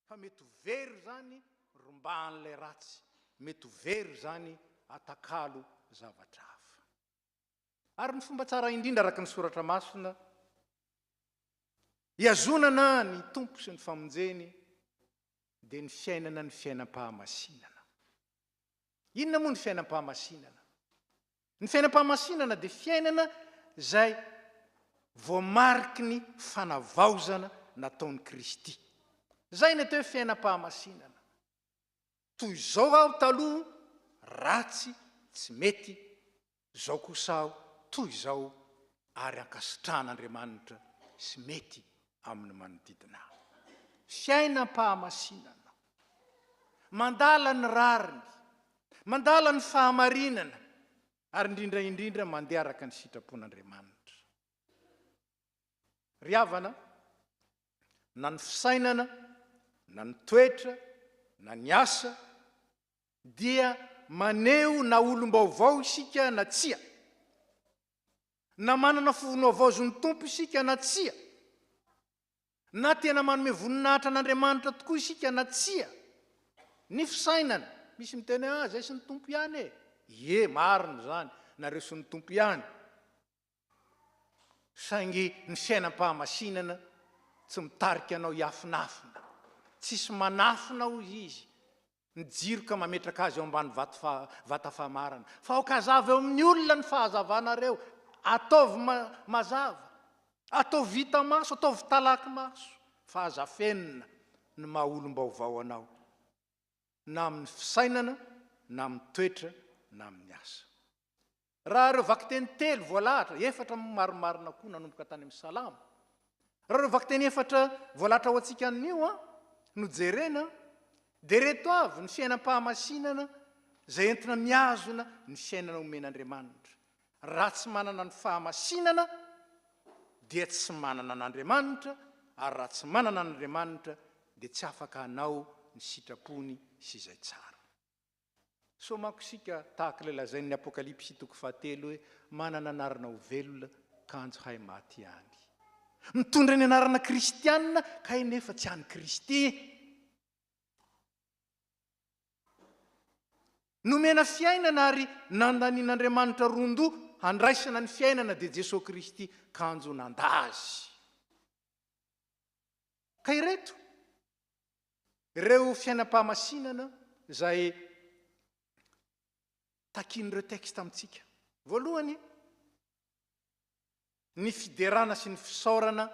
Fa mety very zany rombahan'ilay ratsy. Mety very zany atakalo zavatra hafa. Ary ny fomba tsara indrindra araka ny soratra masina, iazonana ny tompo sy ny famonjeny dia ny fiainam-pahamasinana. Inona moa ny fiainam-pahamasinana? Ny fiainam-pahamasinana dia fiainana izay voamariky ny fanavaozana nataon'i Kristy. Zay ny atao hoe fiainam-pahamasinana. Toy izao aho taloha ratsy tsy mety, izao kosa aho toy izao ary ankasitran'Andriamanitra sy mety amin'ny manodidina ahy. Fiainam-pahamasinana. Mandala ny rariny, mandala ny fahamarinana, ary indrindra mandeha araka ny sitrapon'Andriamanitra. Ry havana, na ny fisainana, na ny toetra, na ny asa, dia maneho na olom-baovao isika na tsia. Na manana fonoavaozon'ny tompo isika na tsia. Na tena manome voninahitra an'Andriamanitra tokoa isika na tsia. Ny fisainana, misy miteny zay sy ny tompo ihany e. Ie, marina zany, nareo sy ny tompo ihany. Saingy ny fiainam-pahamasinana tsy mitarika anao hiafinafina. Tsisy manafina hoy izy. Mijiroka mametraka azy eo ambany vata fahamarana. Fa aokazava eo amin'ny olona ny fahazavanareo. Ataovy mazava. Ataovy vita maso, ataovy talaky maso. Fahazafenina ny maha olom-baovao anao. Na amin'ny fisainana, na amin'ny toetra, na amin'ny asa. Raha reo vaky-teny telo voalahatra, efatra marimarina koa nanomboka tany amin'ny salamo. Raha reo vaky-teny efatra voalahatra ho antsika an'io, no jerena, dia reto avy ny fiainam-pahamasinana izay entina miazona ny fiainana omen'Andriamanitra. Raha tsy manana ny fahamasinana, dia tsy manana an'Andriamanitra, ary raha tsy manana an'Andriamanitra, dia tsy afaka hanao ny sitrapony sy izay tsara. Somako sika tahaka ilay lazain'ny Apokalipsy 3 hoe manana anarana ho velona kanjo hay maty any. Mitondra ny anarana kristianina ka nefa tsy any Kristy. Nomena fiainana ary nandanian'Andriamanitra rondo handraisana ny fiainana dia Jesosy Kristy kanjo nandazy. Ka ireto ireo fiainam-pahamasinana izay takin'ireo teksta amintsika. Voalohany, ny fiderana sy ny fisaorana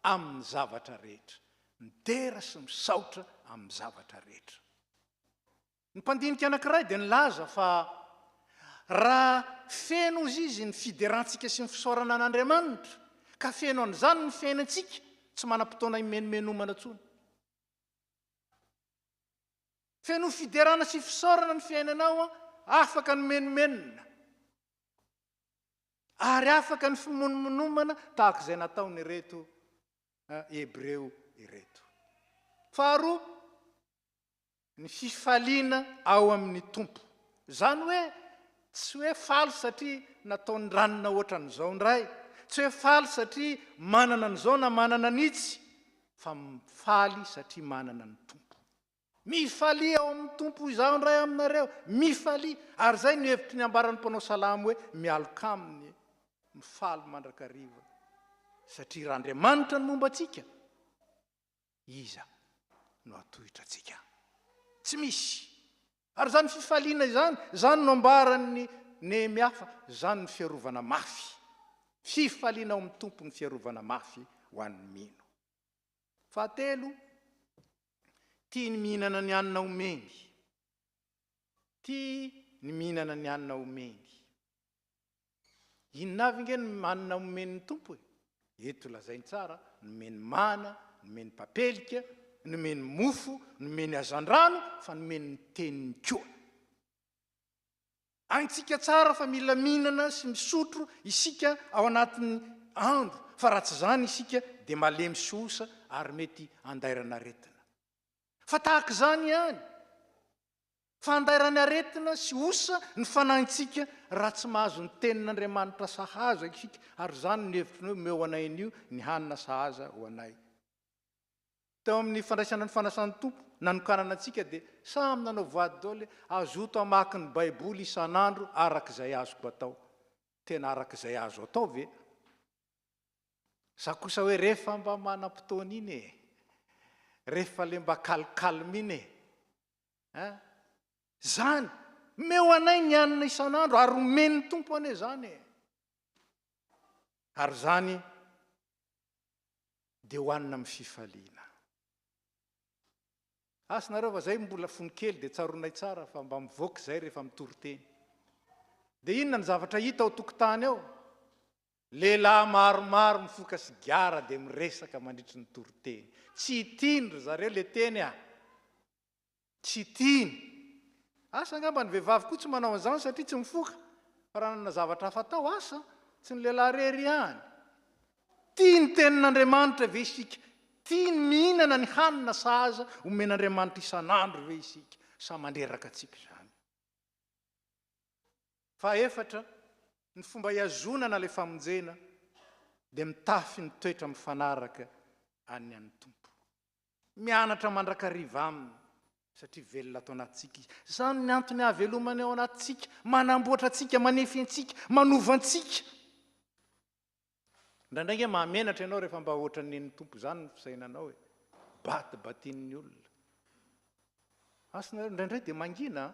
amin'ny zavatra rehetra. Midera sy misaotra amin'ny zavatra rehetra. Ny mpandinika anankiray dia nilaza fa raha feno izy ny fiderantsika sy ny fisaorana an'Andriamanitra, ka feno an'izany ny fiainantsika, tsy manam-potoana imenomenomana intsony. Feno fiderana sy fisaorana ny fiainanao afaka ny menomenina ary afaka ny fimonomonomana tahaka izay nataony ireto hebreo ireto. Faharoa, ny fifaliana ao amin'ny tompo. Zany hoe tsy hoe faly satria nataony ranona ohatran'izao ndray, tsy hoe faly satria manana an'izao na manana nitsy, fa mifaly satria manana ny tompo. Mifaly ao amin'ny tompo izao ndray aminareo, mifaly. Ary zay ny hevitry ny ambaran'ny mpanao salamo hoe mialoka aminy, mifaly mandrakariva satria raha Andriamanitra ny momba atsika, iza no atohitra atsika, tsy misy. Ary zany fifaliana zany no ambaran'ny Nehemiafa, zany ny fiarovana mafy. Fifaliana ao amin'ny tompo ny fiarovana mafy ho an'ny mino. Fahatelo, tia ny mihinana ny anina omeny. Tia ny mihinana ny anina omeny. Inona avy nge ny anina omen'ny tompo e? Eto lazainy tsara, ny meny mana, ny meny papelika, ny meny mofo, ny meny azandrano, fa ny meny teniny koa. Antsika tsara fa mila mihinana sy misotro isika ao anatin'ny andro, fa raha tsy zany isika dia malemy sy osa ary mety andairana aretina. Fa tahaka izany ihany, fa andairana aretina sy osa ny fanahintsika raha tsy mahazo ny tenin'Andriamanitra sahaza isika, ary zany ny hevitry ny meo anay an'io ny hanina sahaza ho anay. Teo amin'ny fandraisana ny fanasan'ny tompo, nanokanana antsika dia samy nanao vady daholo, azoto amaky ny baiboly isan'andro arak'izay azoko atao. Tena arak'izay azo atao ve? Sa kosa hoe rehefa mba manam-potoana iny e, rehefa le mba kalikalmy iny e. Zany, meo anay ny anina isan'andro ary omen'ny tompo ane zany e. Ary zany dia hoanina amin'ny fifaliana. Asanareo fa zay mbola fonikely dia tsaronay tsara fa mba mivoaka zay rehefa mitory-teny. Dia inona ny zavatra hita ao tokotany ao? Lehilahy maromaro mifoka sigara dia miresaka mandritry ny tory-teny. Tsy tiany ry zareo le teny a. Tsy tiany. Asa angamba ny vehivavy koa tsy manao an'izany satria tsy mifoka. Fa raha nana zavatra hafa tao asa, tsy ny lehilahy rery ihany. Tiany tenin'Andriamanitra ve isika? Tiany mihinana ny hanina sahaza omen'Andriamanitra isan'andro ve isika? Sa mandreraka atsika izany. Fahaefatra, ny fomba hiazonana ilay famonjena dia mitafy ny toetra mifanaraka any an'ny tompo. Mianatra mandrakariva aminy satria velona atao anatintsika izy. Zany ny antony havelomany ao anatintsika, manamboatra antsika, manefy antsika, manova antsika. Ndraindray mahamenatra ianao rehefa mba ohatra ny tompo zany ny fisainanao e. Batibatin'ny olona. Asanareo ndraindray dia mangina.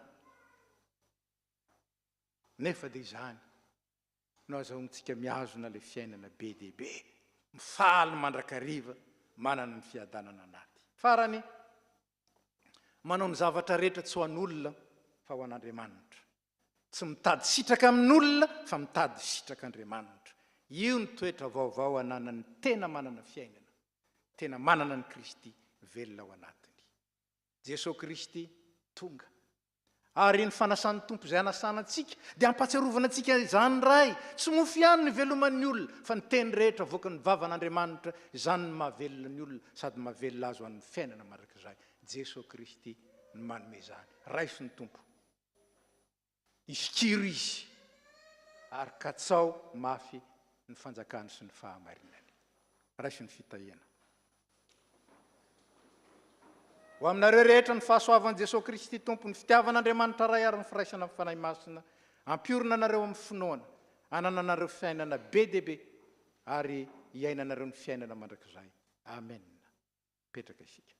Nefa dia izany no azahoantsika mihazona ilay fiainana be dia be, mifaly mandrakariva, manana ny fiadanana anaty. Farany, manao ny zavatra rehetra tsy ho an'olona fa ho an'Andriamanitra. Tsy mitady sitraka amin'olona fa mitady sitraka Andriamanitra. Io ny toetra vaovao ananany tena manana fiainana, tena manana ny Kristy velona ao anatiny. Jesosy Kristy tonga. Ary ny fanasan'ny tompo izay anasana antsika dia hampatsiarovana antsika izany ray. Tsy mofy ihany ny veloman'ny olona, fa ny teny rehetra voaka ny vavan'Andriamanitra, izany ny mahavelona ny olona sady mahavelona azo amin'ny fiainana mandrakizay. Jesosy Kristy ny manome izany. Raiso ny tompo. Isikiro izy ary katsao mafy ny fanjakany sy ny fahamarinany. Raiso ny fitahiana. Ho aminareo rehetra ny fahasoavan'i Jesosy Kristy tompo, ny fitiavan'Andriamanitra ray ary ny firaisana amin'ny fanahy masina, ampiorina anareo amin'ny finoana, anananareo fiainana be dia be, ary hiainanareo ny fiainana mandrakizay. Amen. Petraka isika.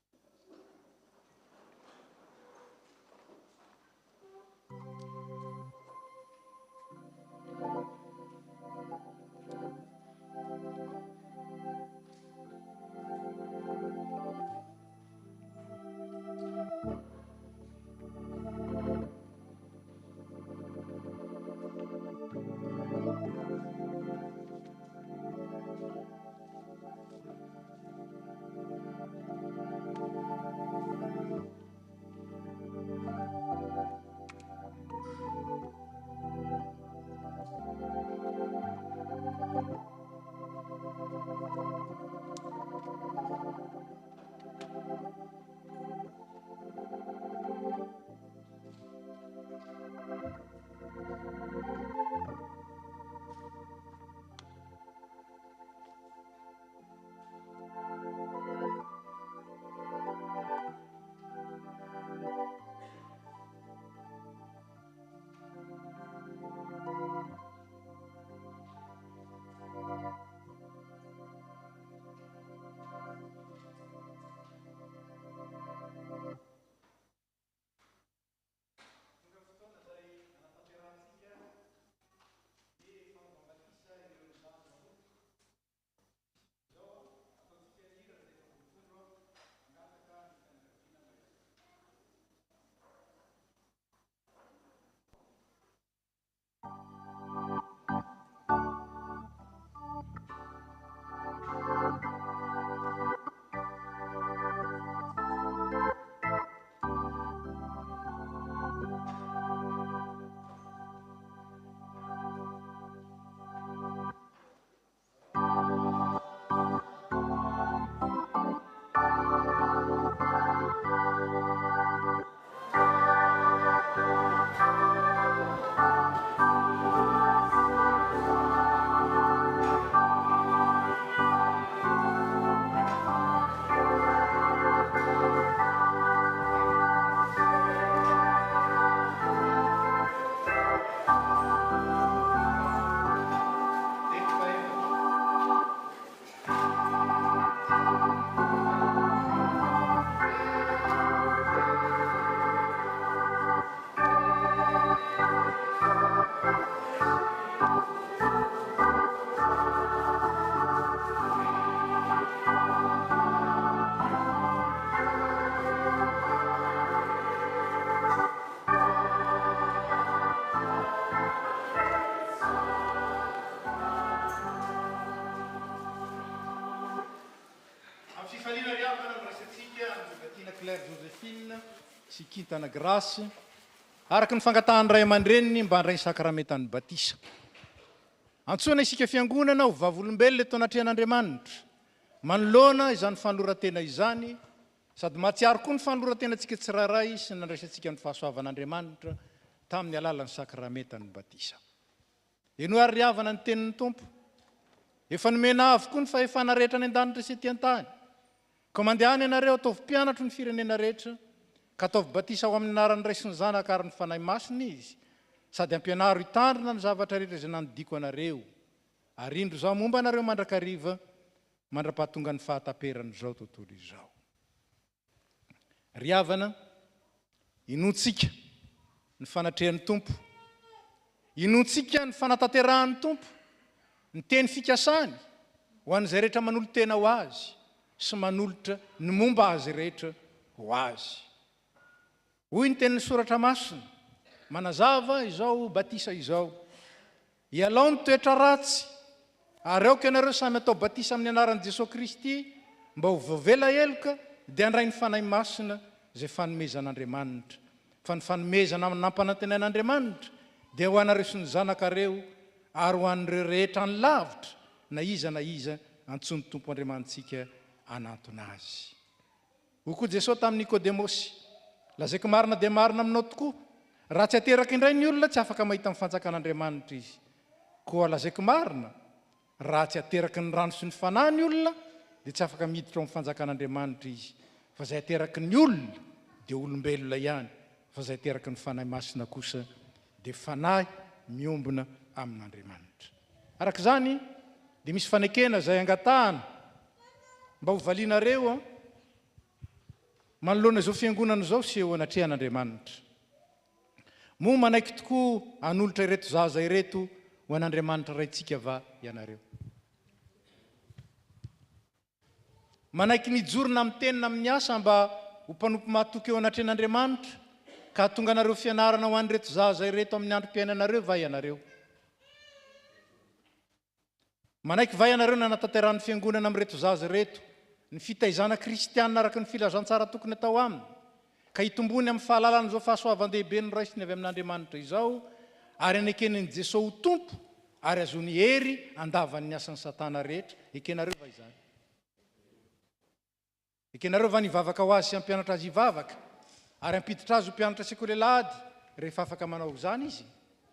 Joséphine sy Kintana Grasy araka ny fangatahan'ny ray aman-dreniny mba handray sakramentany batisa. Antsoina isika fiangonana ho vavolombelona eto anatrehan'Andriamanitra. Manoloana izany fanolorantena izany sady matsiaro koa ny fanolorantenantsika tsirairay sy nandraisantsika ny fahasoavan'Andriamanitra tamin'ny alalan'ny sakramentany batisa. Eno ary riavana ny tenin'ny Tompo. Efa nomena avokoa ny fahefana rehetra ny an-danitra sy ety an-tany. Ka mandehany ianareo ataovy mpianatro ny firenena rehetra, ka ataovy batisa ao amin'ny anaran'ny Ray sy ny Zanaka ary ny fanahy masina izy, sady ampianaro hitandrina ny zavatra rehetra izay nanodiko anareo. Ary indro zao momba anareo mandrakariva, mandra-pahatonga ny fahataperan'izao tontolo izao. Riavana, inontsika ny fanatrehan'ny Tompo. Inontsika ny fanataterahan'ny Tompo, ny teny fikasany ho an'izay rehetra manolo tena ho azy sy manolotra ny momba azy rehetra ho azy. Hoy ny tenin'ny soratra masina, manazava izao batisa izao. Ialao ny toetra ratsy, ary aoka ianareo samy atao batisa amin'ny anaran'i Jesosy Kristy mba ho voavela eloka dia handray ny fanahy masina izay fanomezan'Andriamanitra. Fa ny fanomezana nampanantenan'Andriamanitra dia ho anareo sy ny zanakareo ary ho an'ireo rehetra ny lavitra na iza antsony Tompo Andriamanitsika anantona azy. Ho koa Jesosy tamin'ny Nikodemosy, lazaiko marina dia marina aminao tokoa, raha tsy ateraky indray ny olona tsy afaka mahita amin'ny fanjakan'Andriamanitra izy. Koa lazaiko marina, raha tsy ateraky ny rano sy ny fanahy ny olona dia tsy afaka miditra ao amin'ny fanjakan'Andriamanitra izy. Fa izay ateraky ny olona dia olombelona ihany, fa izay ateraky ny fanahy masina kosa dia fanahy miombona amin'Andriamanitra. Araka izany dia misy fanekena izay angatahana mba ho valianareo manoloana izao fiangonana izao sy eo anatrehan'Andriamanitra. Moa manaiky tokoa hanolotra ireto zaza ireto ho an'Andriamanitra raintsika va ianareo. Manaiky nijorona amin'ny tenina amin'ny asa mba ho mpanompo mahatoky eo anatrehan'Andriamanitra ka tonga anareo fianarana ho an'ireto zaza ireto amin'ny androm-piainanareo va ianareo. Manaiky va ianareo nanatanteran'ny fiangonana amin'ireto zaza ireto ny fitaizana kristianina araka ny filazantsara tokony atao aminy, ka hitombony amin'ny fahalalan'izao fahasoavan-dehibe ny raisiny avy amin'Andriamanitra izao, ary anekeniny Jesosy ho Tompo ary azony hery andavan'ny asan'ny Satana rehetra. Ekenareo va izany? Ekenareo va nivavaka ho azy sy ampianatra azy hivavaka ary ampiditra azy ho mpianatra sekolelady rehefa afaka manao izany izy?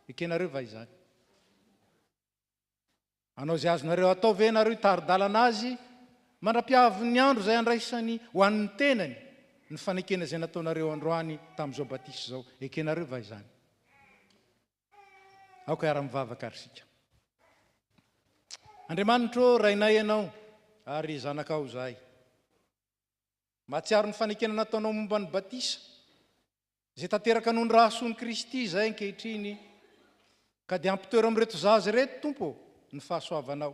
Ekenareo va izany? Anao izay azonareo atao ve nareo hitari-dalana azy mandra-piavy ny andro izay andraisany ho an'ny tenany ny fanekena izay nataonareo androany tamin'izao batisa izao? Ekenareo va izany? Aoka iara-mivavaka ary sika. Andriamanitra, rainay ianao ary zanakao zahay, mahatsiaro ny fanekena nataonao momba ny batisa izay tanteraka noho ny rahasoan'i Kristy izay ankehitriny, ka dia ampitoero amin'ireto zaza ireto Tompo ny fahasoavanao.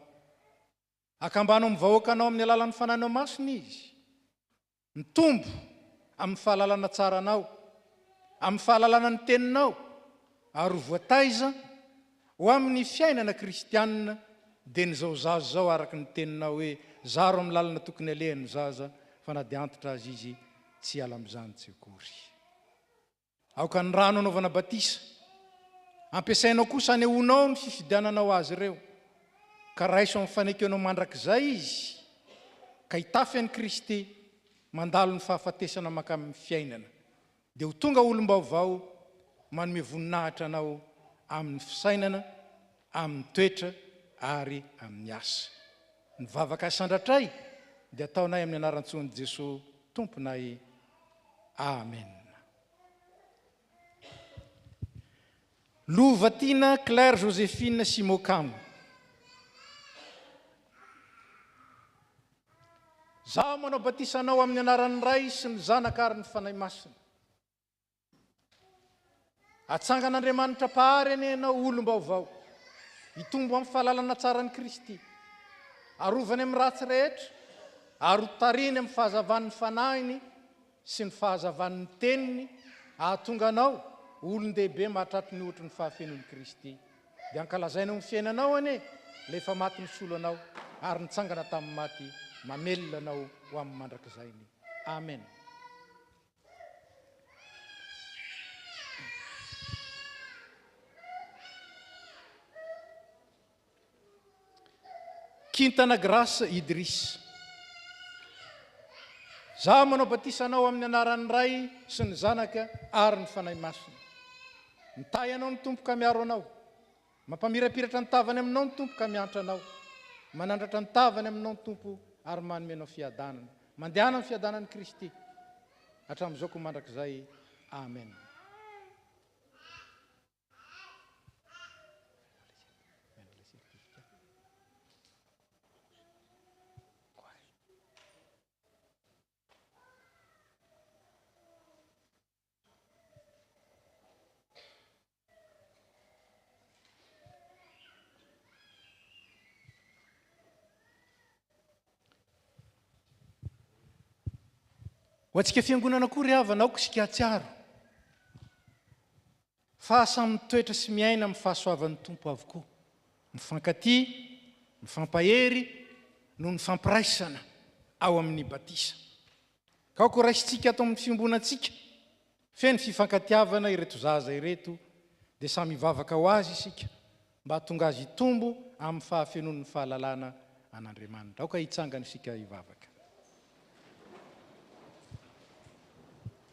Akambanao amin'ny vahoaka anao amin'ny alalan'ny fanahinao masina izy, mitombo amin'ny fahalalana tsaranao, amin'ny fahalalana ny teninao, ary ho voataiza ho amin'ny fiainana kristianina dia nyzao zaza zao araka ny teninao hoe zaro amin'ny lalana tokony alehan'ny zaza, fa na dia antitra azy izy tsy ala amin'izany tsy akory. Aoka ny rano anaovana batisa ampiasainao kosa anehoanao ny fifidiananao azy ireo, ka raiso amin'ny fanekenao mandrakizay izy, ka hitafy an'i Kristy mandalo ny fahafatesana makamin'ny fiainana, dia ho tonga olom-baovao manome voninahitra anao amin'ny fisainana, amin'ny toetra ary amin'ny asa. Ny vavaka sandratray dia ataonay amin'ny anaran-tson'i Jesosy Tomponay. Amen. Lovatina Claire Joséphine Simokamo. Zaho manao batisanao amin'ny anaran'ny Ray sy ny Zanaka ary ny fanahy masina. Atsangan'Andriamanitra pahary ane ianao olom-baovao, hitombo amin'ny fahalalana tsaran'i Kristy, arovany amin'ny ratsy rehetra, ary hotariny amin'ny fahazavan'ny fanahiny sy ny fahazavan'ny teniny, ahatonga anao olon-dehibe mahatratry ny ohatra ny fahafenon'i Kristy. Dia ankalazainao ny fiainanao ane lefa maty misolo anao, ary nitsangana tamin'ny maty mamelona anao ho amin'ny mandrakizainy. Amen. Kintana Grâce Idris. Zaho manao batisanao amin'ny anaran'ny Ray sy ny zanaka ary ny fanahy masina. Mitay anao ny tompoka miaro anao. Mampamirapiratra ny tavany aminao ny tompo ka miantra anao. Manandratra ny tavany aminao ny tompo ary manome anao fiadanana. Mandehana amin'ny fiadanan'i Kristy. Hatramin'izao ko mandrakizay. Amen. Ho antsika fiangonana koa ry havana aoko sika atsiaro. Fa samy mitoetra sy miaina amin'ny fahasoavan'ny tompo avokoa. Mifankatia, mifampahery, no ny fampiraisana ao amin'ny batisa. Ka aoko raisitsika ato amin'ny fiambonantsika, feno fifankatiavana ireto zaza ireto, dia samy hivavaka ho azy isika, mba hahatonga azy hitombo amin'ny fahafenon'ny fahalalana an'Andriamanitra. Aoka hitsangana isika hivavaka.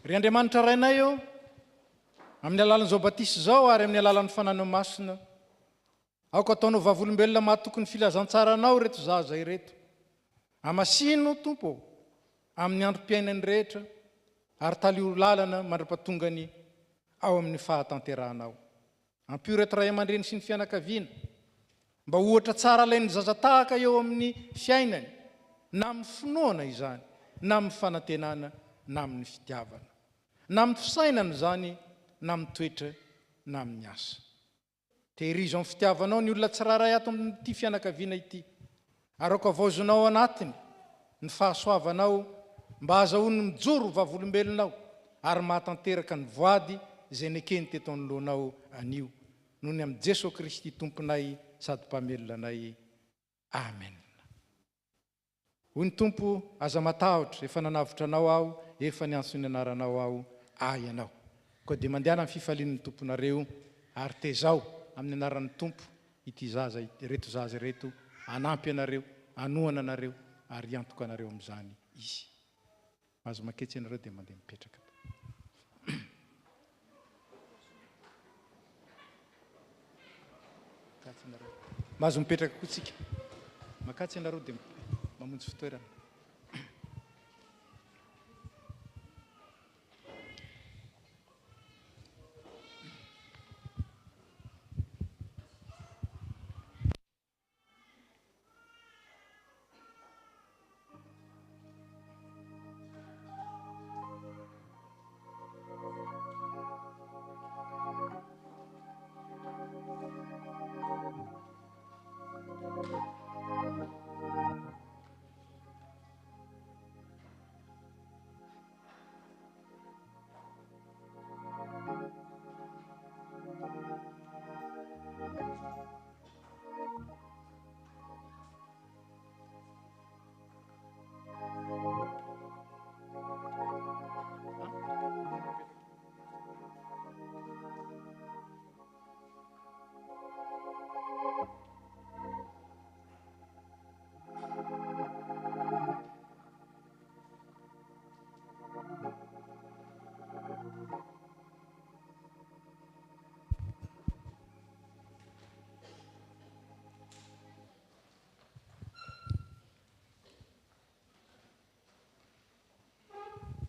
Ry Andriamanitra rainay eo, amin'ny alalan'izao batisa zao ary amin'ny alalan'ny fananao masina, aoka ataonao vavolombelona mahatoky ny filazantsaranao reto zaza ireto. Amasino tompo amin'ny androm-piainany rehetra ary talio lalana mandra-patongany ao amin'ny fahatanteranao. Ampio reto ray aman-dreny sy ny fianakaviana, mba ohatra tsara alain'ny zaza tahaka eo amin'ny fiainany, na amin'ny finoana izany, na amin'ny fanantenana, na amin'ny fitiavana, na amin'ny fisainana zany, na amin'ny toetra, na amin'ny asa. Tehirizo amin'ny fitiavanao ny olona tsiraray ato amin'ity fianakaviana ity. Ary aoka vaozonao anatiny ny fahasoavanao mba azahoany mijoro vavolombelonao ary mahatanteraka ny voady izay nekeny teto anoloanao anio. Noho ny amin'ny Jesosy Kristy tomponay sady mpamelolanay. Amen. Hoy ny tompo, aza matahotra, efa nanavitra anao aho, efa niantso ny anaranao aho, ianao. Koa dia mandehana amin'ny fifalian'ny tomponareo ary tezao amin'ny anaran'ny tompo ity zaza reto zaza reto, anampy anareo, anoana anareo ary antoka anareo amin'izany izy. Mahazo maketsy anareo dia mandeha mipetraka. Mahazo mipetraka koa tsika. Makatsy anareo dia mamonjy fitoerana.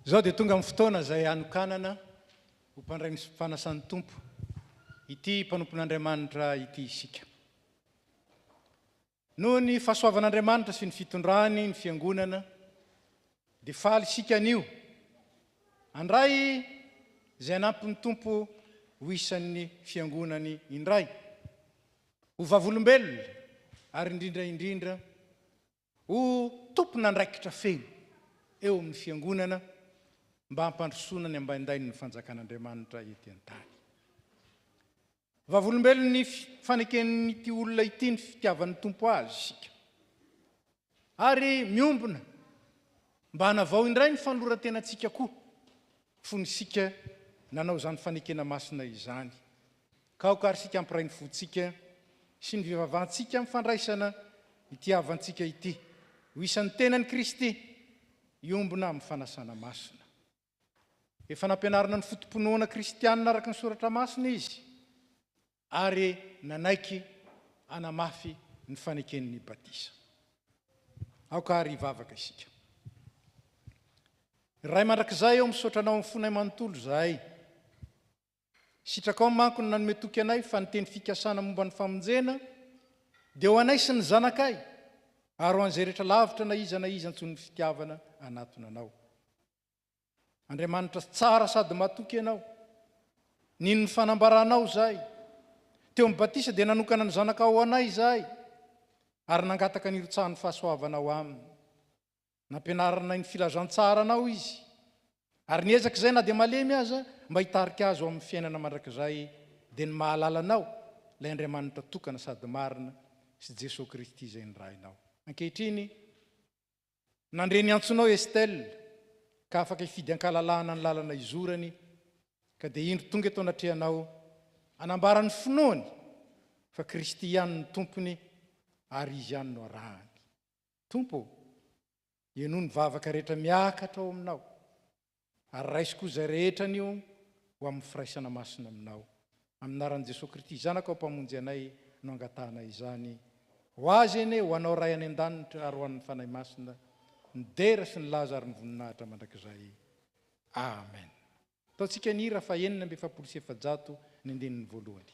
Zao dia tonga amin'ny fotoana izay hanokanana ho mpandray ny fanasan'ny tompo ity mpanompon'Andriamanitra ity isika. Noho ny fahasoavan'Andriamanitra sy ny fitondrany ny fiangonana, dia faly isika anio andray izay anampy ny tompo ho isan'ny fiangonany indray, ho vavolombelona ary indrindra ho tompona andraikitra feno eo amin'ny fiangonana mba hampandrosoana ny ambaindainy ny fanjakan'Andriamanitra ety an-tany. Vavolombelona ny faneken'ity olona ity ny fitiavan'ny tompo azy isika. Ary miombona mba hanavao indray ny fanoloran-tenantsika koa fonisika nanao izany fanekena masina izany. Ka aokary sika ampiray ny fontsika sy ny fivavahantsika amin'ny fandraisana ity avantsika ity ho isan'ny tenany Kristy iombona amin'ny fanasana masina. Efa nampianarana ny fotomponoana kristianina araka ny soratra masina izy, ary nanaiky anamafy ny faneken'ny batisa. Aoka ary hivavaka isika. Ray mandrakizay eo misaotranao amin'ny fonay manontolo zahay. Sitraka ao manko ny nanome toky anay fa ny teny fikasana momba ny famonjena dia ho anay sy ny zanakay, ary ho an'izay rehetra lavitra na iza antsony ny fitiavana anatona anao. Andriamanitra tsara sady matoky ianao, nino ny fanambaranao zahay. Teo amin'ny batisa dia nanokana ny zanakao ho anay zahay, ary nangataka ny irotsahan'ny fahasoavanao aminy. Nampianarana ny filazantsara anao izy, ary niezaka izay na dia malemy aza mba hitarika azy ao amin'ny fiainana mandrakizay dia ny mahalalanao ilay Andriamanitra tokana sady marina sy Jesosy Kristy izay ny rainao. Ankehitriny nandre ny antsonao Estelle ka afaka hifidy ankalalahana ny lalana izorany, ka dia indro tonga eto anatrehanao anambara ny finoany fa Kristy ihany ny tompony ary izy ihany no arahany. Tompo, ieno ny vavaka rehetra miakatra ao aminao, ary raisy koa izay rehetra nio ho amin'ny firaisana masina aminao. Amin'ny anaran'i Jesosy Kristy zanaka ao mpamonjy anay no angatahana izany. Ho azy ene ho anao ray any an-danitra ary ho an'ny fanahy masina, ny dera sy ny laza ary ny voninahitra mandrakizay. Amen. Ataontsika ny hira fa 9:700 ny andinin'ny voalohany.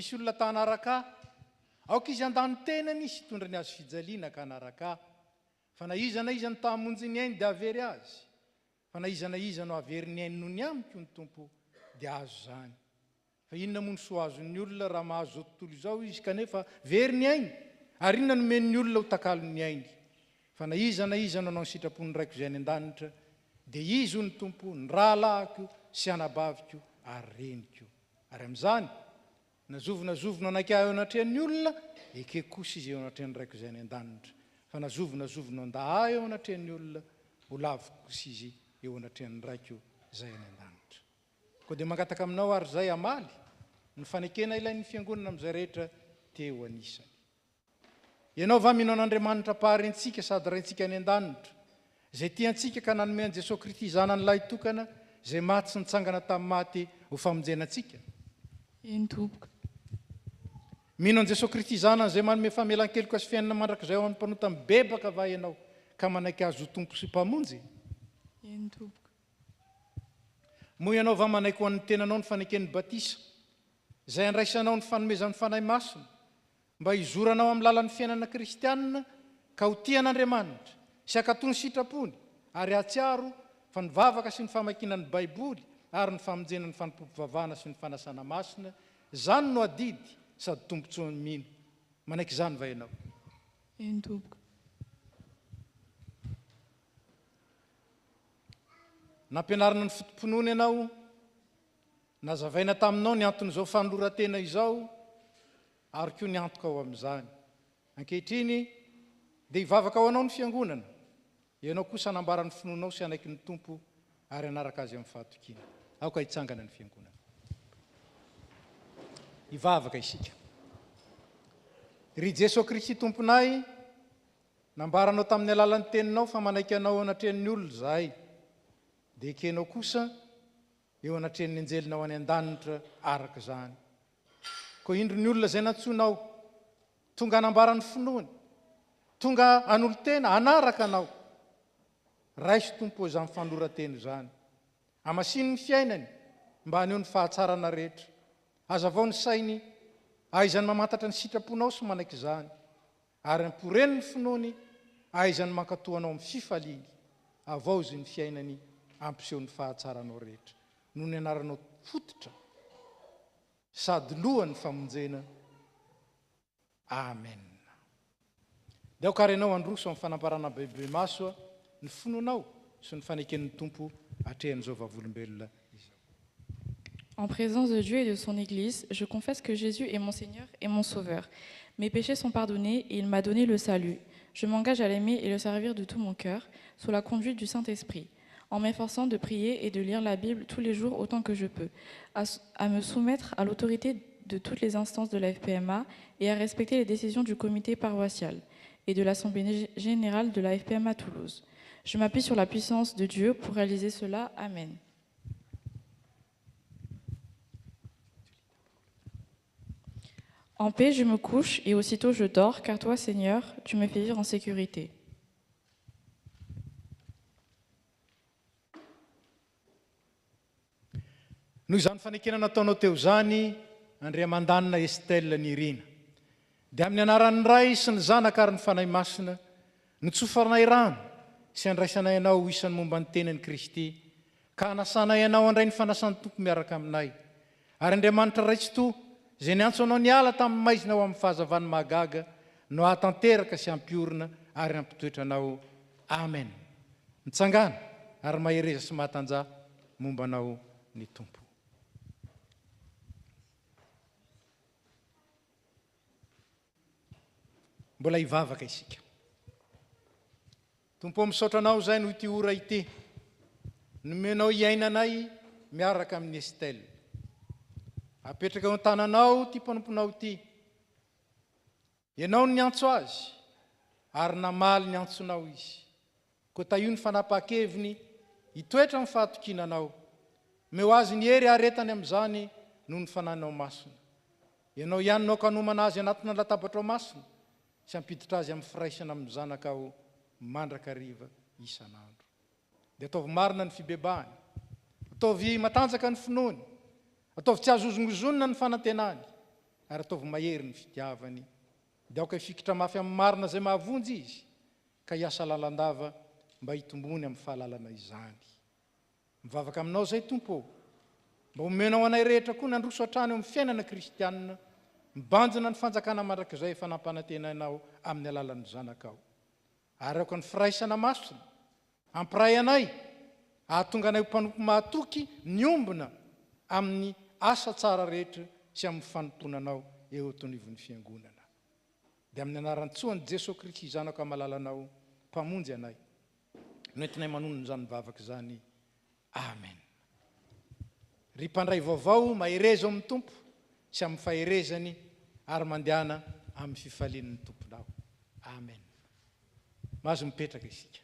Misy olona ta hanaraka, aoka izy andany tenany izy hitondra ny azo fijaliana ka hanaraka. Fa na iza na iza no ta hamonjy ny ainy dia avery azy. Fa na iza no avery ny ainy noho ny amiko ny tompo dia azo zany. Fa inona moa ny soa azon'ny olona raha mahazo zao tontolo izao izy kanefa very ny ainy, ary inona no men'ny olona ho takalo ny ainy. Fa na iza no anao ny sitrapony raiko izay any an-danitra dia izy ho ny tompo, ny rahalahiko sy anabaviko ary reniko. Ary amin'izany nazovina anaiky ahy eo anatrehan'ny olona, eke kosa izy eo anatrehan'ny raiko izay any an-danitra. Fa nazovina andahy eo anatrehan'ny olona, ho laviko kosa izy eo anatrehan'ny raiko izay any an-danitra. Koa dia mangataka aminao ary zay amaly ny fanekena ilain'ny fiangonana amin'izay rehetra teo anisany. Ianao va mino an'Andriamanitra paharentsika sady raintsika any an-danitra, izay tiantsika ka nanome an'i Jesosy Kristy zanany lahy tokana, izay maty sy nitsangana tamin'ny maty ho famonjenantsika. Mino an Jesosy Kristy zanany izay manome famelan-keloka sy fiainana mandrakizay ao amin'ny mpanota mibebaka va ianao ka manaiky azy ho tompo sy mpamonjy? Moa ianao va manaiky ho an'ny tenanao ny faneken'ny batisa, izay andraisanao ny fanomezan'ny fanahy masina, mba hizoranao amin'ny lalan'ny fiainana kristianina ka ho tian'Andriamanitra sy hakatony sitrapony ary atsiaro fa ny vavaka sy ny famakinan'ny Baiboly ary ny famonjenan'ny fanompompivavahana sy ny fanasana masina, zany no adidy sady tompontsoa mino. Manaiky izany va ianao? Nampianarana ny fotomponoana ianao, nazavaina taminao ny anton'izao fanoloran-tena izao, ary koa ny antoka ao amin'izany. Ankehitriny dia hivavaka ao anao ny fiangonana, ianao kosa hanambara ny finoanao sy anaiky ny tompo ary anaraka azy amin'ny fahatokiana. Aoka hitsangana ny fiangonana. Hivavaka isika. Ry Jesosy Kristy tomponay, nambaranao tamin'ny alalan'ny teninao fa manaiky anao anatrehan'ny olona zahay, dia ekenao kosa eo anatrehan'ny anjelinao any an-danitra araka izany. Koa indro ny olona izay nantsonao, tonga hanambara ny finoany, tonga hanolo-tena, hanaraka anao. Raisy tompo izany fanoloran-tena izany. amasiny ny fiainany mba haneo ny fahatsarana rehetra. Aza vao ny sainy aizany mamantatra ny sitraponao sy manaiky izany, ary amporeny ny finoany aizany mankatoanao amin'ny fifaliany, avao izy ny fiainany ampiseho ny fahatsaranao rehetra, noho ny anaranao fototra sady lohan'ny famonjena. Amen. Dia karenao androso amin'ny fanamparana bebe maso ny finoanao sy ny faneken'ny tompo atrehan'izao vavolombelona. En présence de Dieu et de son Église, je confesse que Jésus est mon Seigneur et mon Sauveur. Mes péchés sont pardonnés et il m'a donné le salut. Je m'engage à l'aimer et le servir de tout mon cœur, sous la conduite du Saint-Esprit, en m'efforçant de prier et de lire la Bible tous les jours autant que je peux, à me soumettre à l'autorité de toutes les instances de la FPMA et à respecter les décisions du comité paroissial et de l'Assemblée générale de la FPMA Toulouse. Je m'appuie sur la puissance de Dieu pour réaliser cela. Amen. En paix, je me couche et aussitôt je dors, car toi, Seigneur, tu me fais vivre en sécurité. Noho izany fanekena nataonao teo zany, Andriamandanina Estelle Nirina, dia amin'ny anaran'ny Ray sy ny Zanaka ary ny Fanahy Masina, notsofanay rano sy andraisanay ianao isan'ny momba ny tenan'i Kristy, ka hanasanay ianao andray ny fanasan'ny tompo miaraka aminay. Ary Andriamanitra raitso izay niantso anao niala tamin'ny maizina ao amin'ny fahazavany mahagaga, no hatanteraka sy ampiorina ary ampitoetra anao. Amen. Mitsangana ary mahereza sy mahatanja momba anao ny tompo. Mbola hivavaka isika. Tompo misaotra anao zay no ity ora ity, nomenao iainanay miaraka amin'ny Estelle. Apetraka ao an-tananao ty mpanomponao ty. Ianao ny antso azy, ary namaly ny antsonao izy. Koa io ny fanapa-keviny hitoetra amin'ny fahatokinanao. Meo azy ny hery aretany amin'izany noho ny fananao masina. Ianao ihany no kanomana azy anatina latabatra masina, sy ampiditra azy amin'ny firaisana amin'ny zanaka ao mandraka riva isan'andro. Dia ataovy marina ny fibebahany, ataovy matanjaka ny finoany, ataovy tsy azozongozonina ny fanantenany, ary ataovy mahery ny fitiavany. Dia aoka ifikitra mafy amin'ny marina izay mahavonjy izy, ka hiasa lalandava mba hitombony amin'ny fahalalana izany. Mivavaka aminao zay tompo, mba omenao anay rehetra koa nandroso hatrany amin'ny fiainana kristianina, mibanjina ny fanjakana mandrakizay fanampanantenanao amin'ny alalan'ny zanakao. Ary aoka ny firaisana masina, ampiray anay, ahatonga anay ho mpanompo mahatoky ny ombina amin'ny asa tsara rehetra sy amin'ny fanomponanao eo atonivon'ny fiangonana. Dia amin'ny anaran-tsoan'i Jesosy Kristy zanaka malalanao, mpamonjy anay, noentinay manonona izany mivavaka izany. Amen. Ry mpandray vaovao mahereza amin'ny tompo sy amin'ny faherezany, ary mandehana amin'ny fifalian'ny tomponao. Amen. Mahazo mipetraka isika.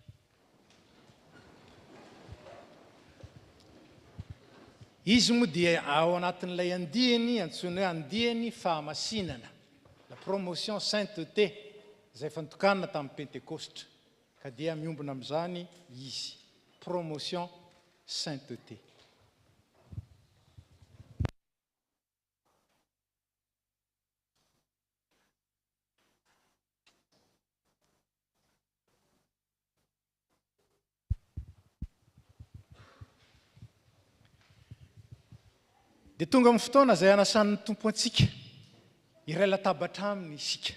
Izy moa dia ao anatin'ilay andihany antsoina hoe andihany fahamasinana, la promotion sainteté, izay fantokanana tamin'ny Pentekostra, ka dia miombona amin'izany izy, promotion sainteté. Dia tonga amin'ny fotoana izay anasan'ny tompo antsika iray latabatra aminy isika.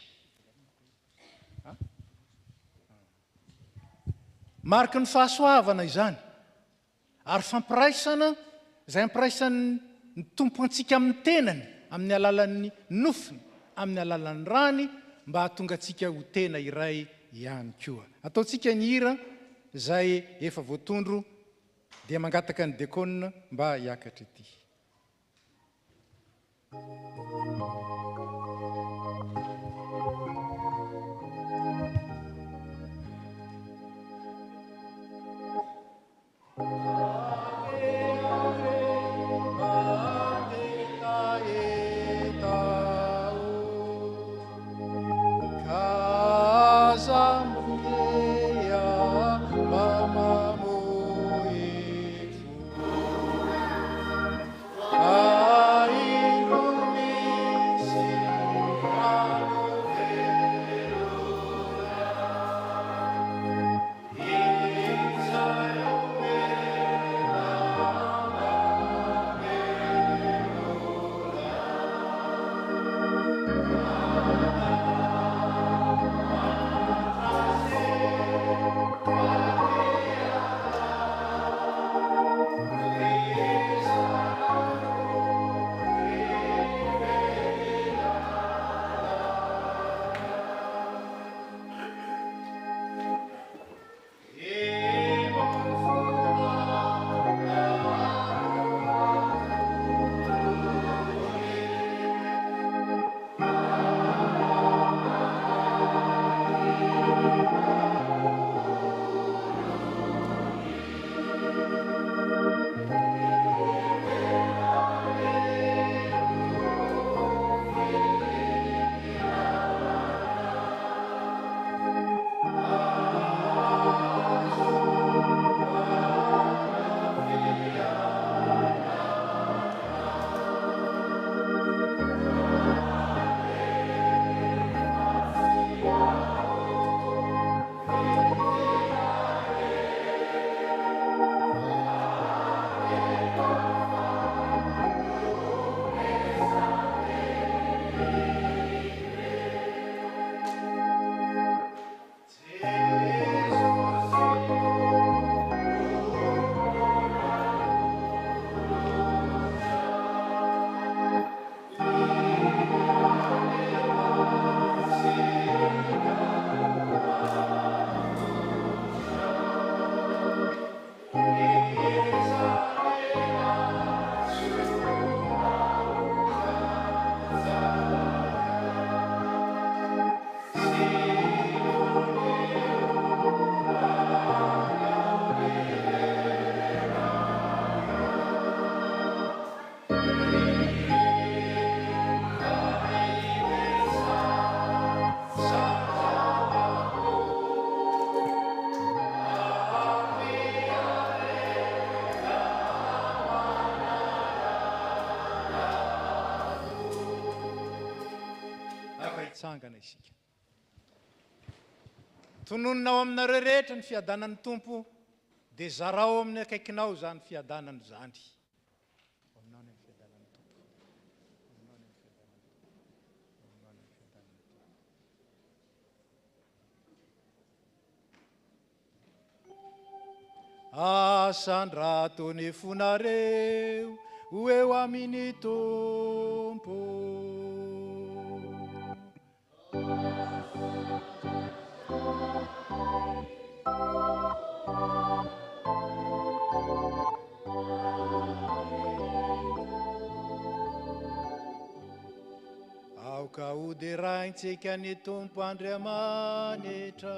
Mariky ny fahasoavana izany, ary fampiraisana izay ampiraisan'ny tompo antsika amin'ny tenany, amin'ny alalan'ny nofiny, amin'ny alalan'ny rany, mba hahatonga antsika ho tena iray ihany koa. Ataontsika ny hira izay efa voatondro, dia mangataka ny dekona mba hiakatra ity. Casa isika tonononao aminareo rehetra ny fiadanany tompo dia zarao amin'ny akaikinao zany fiadanany zany asandrato ny fonareo ho eo amin'ny tompo aoka ho deraintsika ny tompo Andriamanitra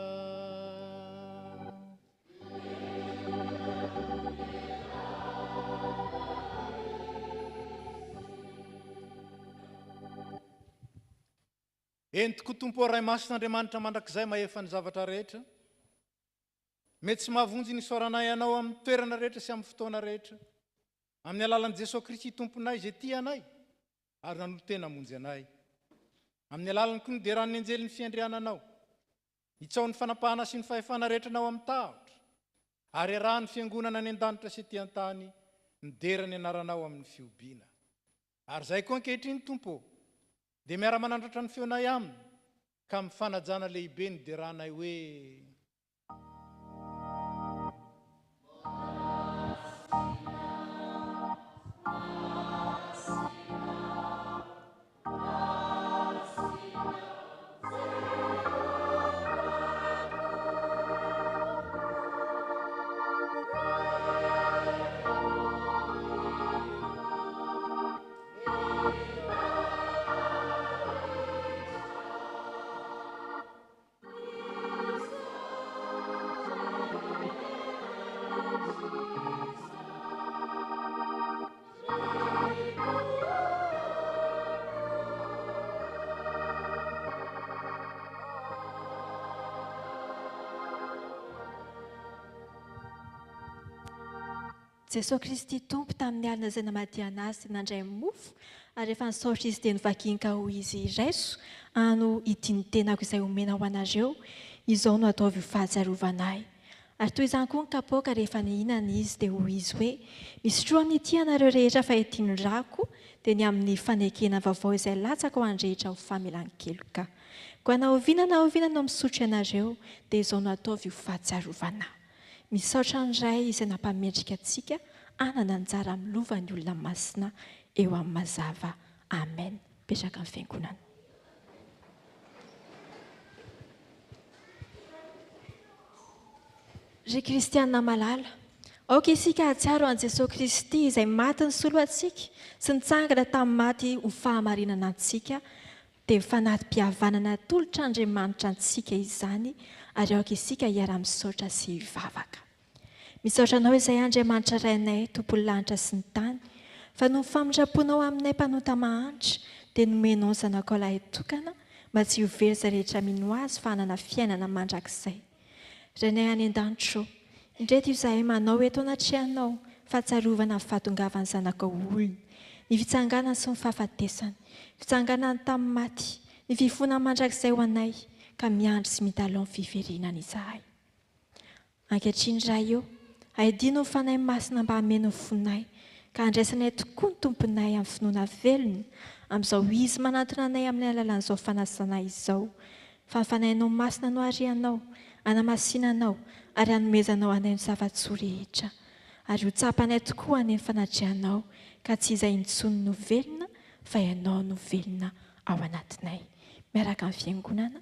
entiko tompo ray masin'Andriamanitra mandrakizay mahefa ny zavatra rehetra mety tsy mahavonjy ny soranay ianao amin'ny toerana rehetra sy amin'ny fotoana rehetra amin'ny alalan'i Jesosy Kristy tomponay izay tianay ary nanolo tena monjy anay amin'ny alalany koa ny deran'ny anjely ny fiandriananao hitsao ny fanapahana sy ny fahefana rehetra nao amin'ny tahotra ary arahany fiangonana ny an-danitra sy ety an-tany midera ny anaranao amin'ny fiobiana ary zay koa ankehitriny tompo dia miara-manandratra ny feonay aminy ka mifanajana lehibe ny deranay hoe Jesosy Kristy tompo tamin'ny alina izay namadiana azy dia nandray mofo ary rehefa nisaotra izy dia nivakinika ho izy raiso ano ity ny tenako izay omena ho anareo izao no ataovy ho fahatsiarovanahy ary toy izany koa ny kapoaka rehefa nihinana izy dia hoy izy hoe misy tro amin'ity anareo rehetra fa ity ny rako dia ny amin'ny fanekena vaovao izay latsaka ho andrehetra ho famelan-keloka koa nahoviana no misotro ianareo dia izao no ataovy ho fahatsiarovanahy misaotra ny ray izay nampamendrika antsika anana anjara milova ny olona masina eo amin'ny mazava amen petraka amin'ny fiangonana ry kristianina malala aoka isika hatsiaro an Jesosy Kristy izay maty ny solo antsika sy nitsangana tamin'ny maty ho fahamarinana antsika dia fanatim-pihavanana tolotra Andriamanitra antsika izany ary aoka isika hiara-misaotra sy hivavaka misaotra anao izay Andriamanitra rainay tompony lanitra sy ny tany fa no famindraponao aminay mpanota mahantra dia nomenao zanakao lahy tokana mba tsy ho very izay rehetra mino azy fa hanana fiainana mandrakizay rainay any an-danitro indreto izahay manao eto anatrehanao fahatsiarovana ny fahatongavan'ny zanakao olona ny fitsanganany sy ny fahafatesany fitsanganany tamin'ny maty ny fifona mandrakizay ho anay ka miandry sy mitalao ny fiverinana izahay ankehitriny raha eo aidino ny fanahy masina mba hameno ny fonay ka andraisanay tokoa ny tomponay amin'ny finoana velona amin'izao izy manantona anay amin'ny alalan'izao fanasana izao fa ny fanahinao masina no arianao anamasinanao ary hanomezanao anay ny zava-tsoa rehetra ary ho tsapanay tokoa anay ny fanatrehanao ka tsy izay intsony no velona fa ianao no velona ao anatinay miaraka amin'ny fiangonana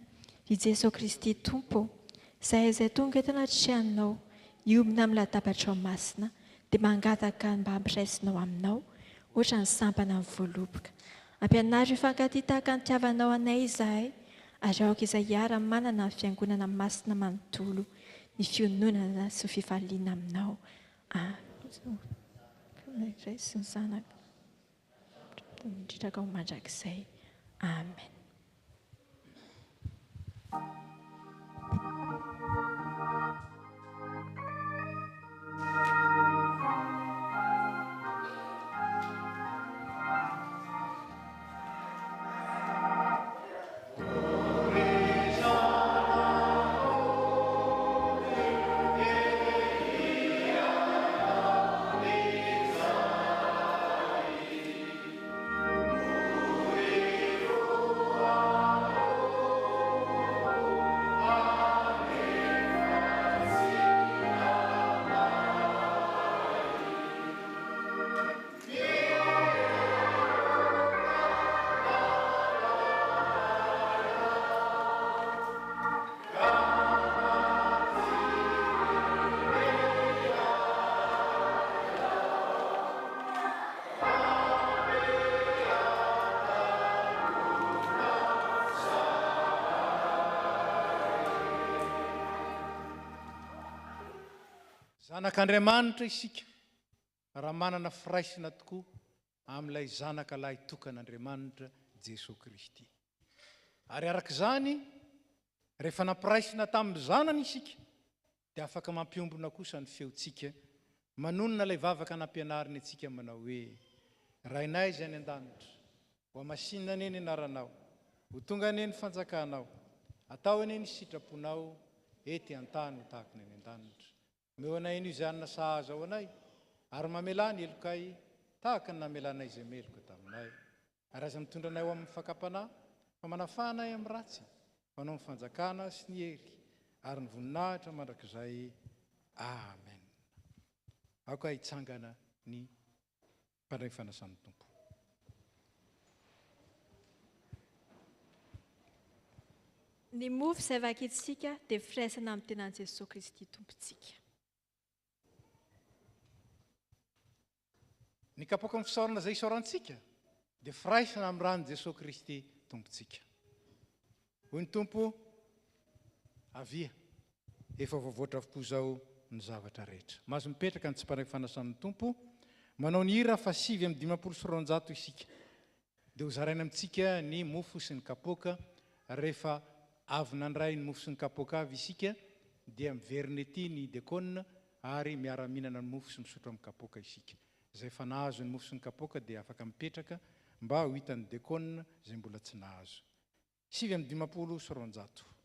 i Jesosy Kristy tompo izay tonga eto anatrehanao hiomina amin'ny latabatra masina dia mangataka mba hampiraisinao aminao ohatra ny sampana amin'ny voaloboka ampianary hifankatia tahaka ny tiavanao anay izahay ary aoka izay hiara manana ny fiangonana masina manontolo ny fiononana sy fifaliana aminao sy ny zanaka indritraka ho mandrakizay amen zanak'andriamanitra isika raha manana firaisina tokoa amin'ilay zanaka lahy tokan'andriamanitra Jesosy Kristy. Ary arak'izany rehefa nampiraisina tamin'ny zanany isika dia afaka mampiombona kosa ny feontsika manonona ilay vavaka nampianariny atsika manao hoe rainay izay any an-danitra ho amasinina ane ny anaranao ho tonga ane ny fanjakanao atao ane ny sitraponao ety an-tany ho tahaka ny any an-danitra meo anay io izay anona sahaza ao anay ary mamela ny elokay tahaka ny namelanay izay meloka taminay ary aza mitondra anay ho amin'ny fakapanahy fa manafahanay amin'ny ratsy fanao ny fanjakana sy ny hery ary ny voninahitra mandrakizay amen. Aoka hitsangana ny mpandray fanasan'ny tompo. Ny mofo izay vakitsika dia firaisana amin'ny tenan'i Jesosy Kristy tompontsika. Ny kapoaka amin'ny fisaorana izay isaorantsika dia firaisana amin'ny rano Jesosy Kristy tompontsika. Hoy ny tompo, avia, efa voavoatra avokoa zao ny zavatra rehetra. Mahazo mipetraka ny tsy mpandray fanasan'ny tompo, manao ny hira fa 5:20 isika. Dia ho zaraina amintsika ny mofo sy ny kapoaka rehefa avy nandray ny mofo sy ny kapoaka avy isika dia miverina ety ny dekona ary miara-mihinana ny mofo sy misotro amin'ny kapoaka isika. Izay fa nahazo ny mofo sy ny kapoaka dia afaka mipetraka mba ho hitan'ny dekona izay mbola tsy nahazo. 5:20.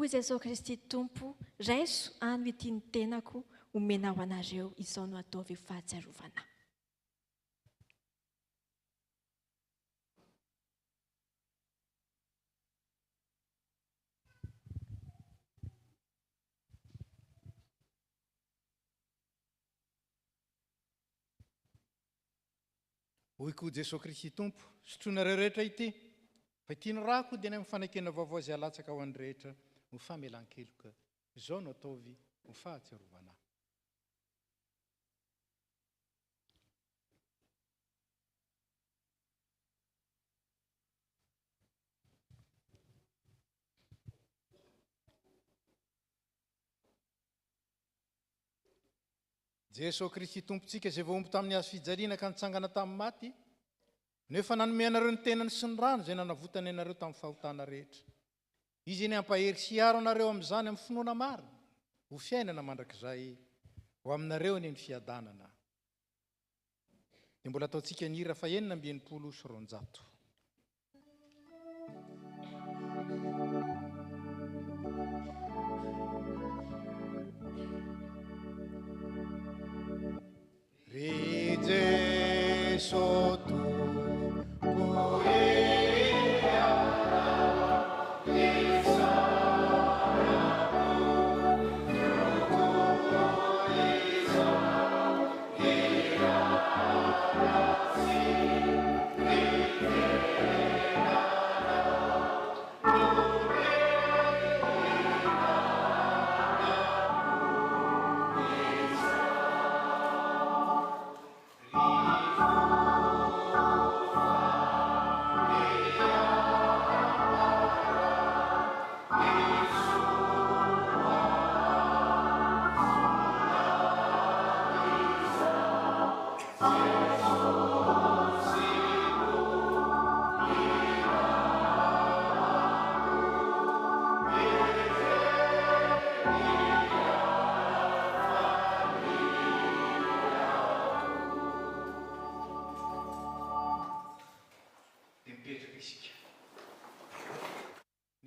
Hoy Jesosy Kristy Tompo, raiso ano ity ny tenako omena ho anareo, izao no ataovy fahatsiarovana. hoy koa Jesosy Kristy Tompo, sotroinareo rehetra ity, fa ity ny rako dia ny amin'ny fanankena vaovao izay alatsaka ho an'ny rehetra ho famelan-keloka. Izao no ataovy ho fahatsiarovana. Jesosy Kristy Tompontsika izay voaomby tamin'ny hazo fijaliana ka nitsangana tamin'ny maty, nefa nanome anareo ny tenany sy ny rano izay nanavotany anareo tamin'ny fahotana rehetra. Izy ny ampahery siaro anareo amin'izany amin'ny finoana marina, ho fiainana mandrakizay ho aminareo ny fiadanana. Dia mbola ataontsika ny hira fa 920 Ride sotto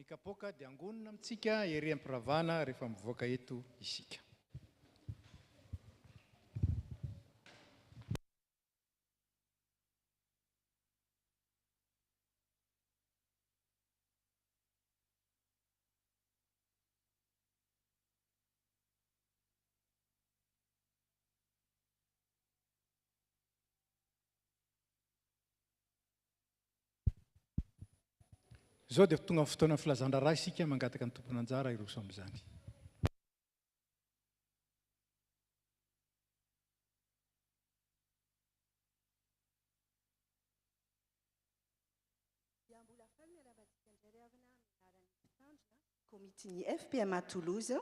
kapoka dia angonina amintsika ery am-piravana rehefa mivoaka eto isika. Zao dia tonga amin'ny fotoana filazan-draharaha isika mangataka ny tompony anjara iroso amin'izany. Komitiny FPMA Toulouse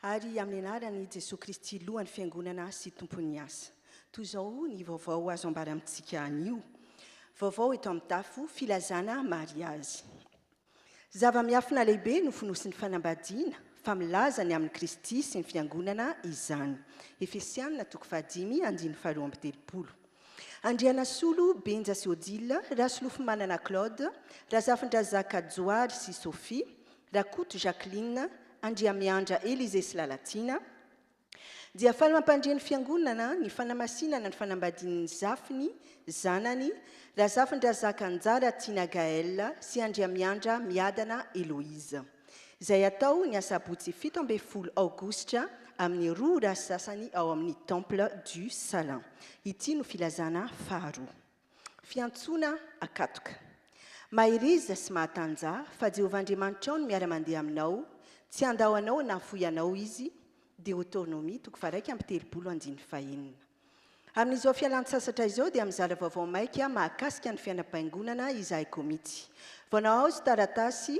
ary amin'ny anarany Jesosy Kristy lohany fiangonana sy tompony asa. Toy izao ny vaovao azo ambara amintsika anio. Vaovao eto amin'ny tafo filazana mariazy. Zava-miafina lehibe no fonosin'ny fanambadiana fa milaza ny amin'ny Kristy sy ny fiangonana izany. Efesianina 5:5-7. Andriana Solo, Benja sy Odile, Rasolofo manana Claude, Razafindrazaka Joary sy Sophie, Rakoto Jacqueline, Andriamiandra Élisée sy Lalatina, dia faly mampandriany fiangonana ny fanamasinana ny fanambadian'ny Zafiny, zanany, Razafindrazaka Anjara Tina Gaël sy Andriamiandra Miadana Héloïse. Izay atao ny asabotsy 17 aogositra amin'ny 2 rasasany ao amin'ny temple du Salin. Ity no filazana faharoa. Fiantsoana akatoka. Mahiriza sy mahatanja fa Jehovah-Andriamanitra ao no miara-mandeha aminao, tsy andahoanao na foianao izy, Deutéronomie 2:30-5. Amin'izao fialan-tsasatra izao dia mizara vaovao maika mahakasika ny fianam-paingonana izahay komity. Vonao sy taratasy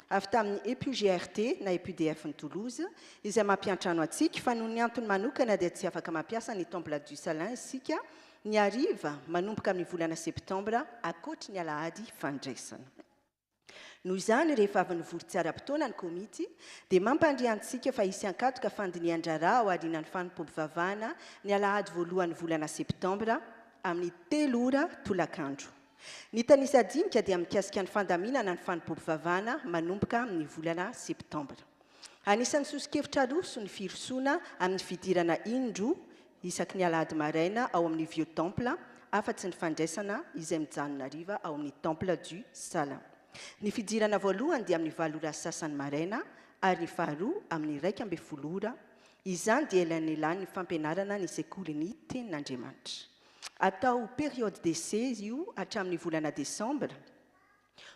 avy tamin'ny EPUGRT na EPUDF ny Toulouse, izay mampiantrano atsika fa noho ny antony manokana dia tsy afaka mampiasa ny temple du Salin isika, ny hariva manomboka amin'ny volana septambra ankoatra ny alahady fandraisana. Noho izany rehefa avy nivory tsara am-potoana ny komity dia mampandriantsika fa hisy ankatoka fandinian-draharaha ao aorianan'ny fanompom-pivavahana ny alahady voalohan'ny volana septambra amin'ny 3 ora tolakandro. Ny tanisa dinika dia mikasika ny fandaminana ny fanompom-pivavahana manomboka amin'ny volana septambra. Anisan'ny sosikevitra roso ny firosoana amin'ny fidirana indro isaky ny alahady maraina ao amin'ny Vieux Temple, afa-tsy ny fandraisana izay mijanona riva ao amin'ny temple du Salin. Ny fidirana voalohany dia amin'ny 7 ora sasany maraina ary ny faharoa amin'ny 1:10 ora. Izany dia elanelany ny fampianarana ny sekoly ny tenin'Andriamanitra. Atao période d'essai io hatramin'ny volana Desambra.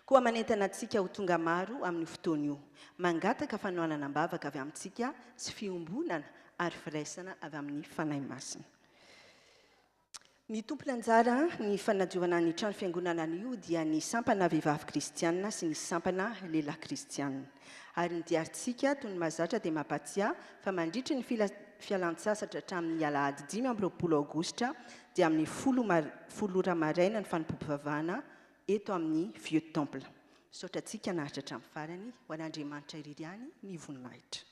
Koa manentana antsika ho tonga maro amin'ny fotoana io. Mangataka fanohanana ambavaka avy amintsika sy fiombonana ary firaisana avy amin'ny fanahy masina. Ny tompon'anjara ny fanadiovana ny trano fiangonana io dia ny sampana vehivavy kristianina sy ny sampana lehilahy kristianina. Ary ny diarintsika toy ny mahazatra dia mampatia fa mandritra ny fialan-tsasatra hatramin'ny alahady 5 aogositra dia amin'ny 10 ora maraina ny fanompom-pivavahana eto amin'ny Vieux Temple. Saotra antsika nahitra hatramin'ny farany ho an'Andriamanitra iririany ny voninahitra.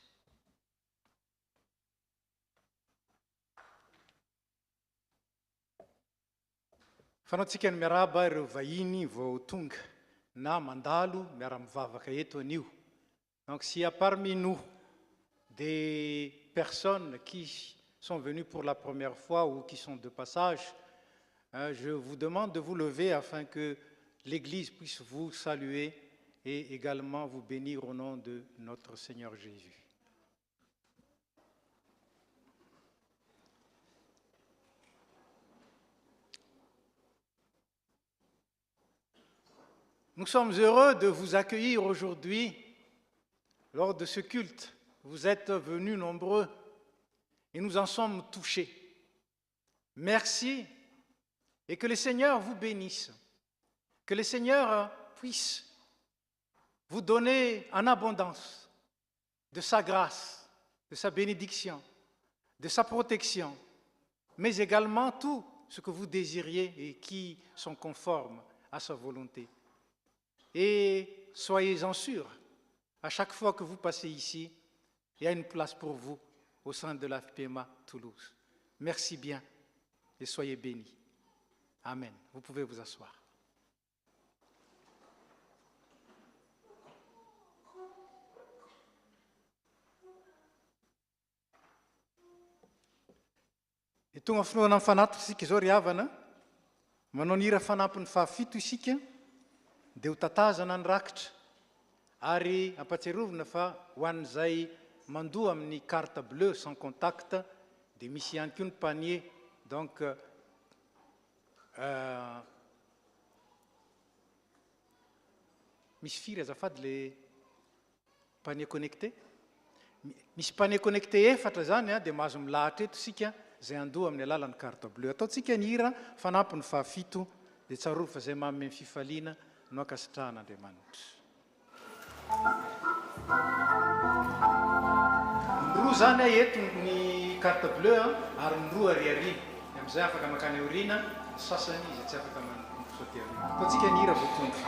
Fanaontsika ny miaraba ireo vahiny vao tonga na mandalo miara-mivavaka eto anio. Donc s'il y a parmi nous des personnes qui sont venues pour la première fois ou qui sont de passage, je vous demande de vous lever afin que l'Église puisse vous saluer et également vous bénir au nom de notre Seigneur Jésus. Nous sommes heureux de vous accueillir aujourd'hui lors de ce culte. Vous êtes venus nombreux et nous en sommes touchés. Merci et que le Seigneur vous bénisse, que le Seigneur puisse vous donner en abondance de sa grâce, de sa bénédiction, de sa protection, mais également tout ce que vous désiriez et qui sont conformes à sa volonté. Et soyez-en sûrs, à chaque fois que vous passez ici, il y a une place pour vous au sein de la FPMA Toulouse. Merci bien et soyez bénis. Amen. Vous pouvez vous asseoir. Et tonga finoana fanatitra isika izao ry havana, manao ny hira fanampin'ny fahafito isika, dia ho tatazana ny rakitra ary ampatsiarovana fa ho an'izay mandoa amin'ny carte bleue sans contact dia misy ihany koa ny panier. Donc misy firy azafady le panier connecté, misy panier connecté efatra zany dia mahazo milahatra eto isika zay andoha amin'ny alalan'ny carte bleue. Ataontsika ny hira fanampin'ny fahafito dia tsaroa fa zay manome fifaliana no ankasitrahan'Andriamanitra. roa zany a eto ny carte bleu ary ny roa ariarina am'izay afaka makany aorina sasany izy tsy afaka mansoty arina ataontsika ny hira voatondro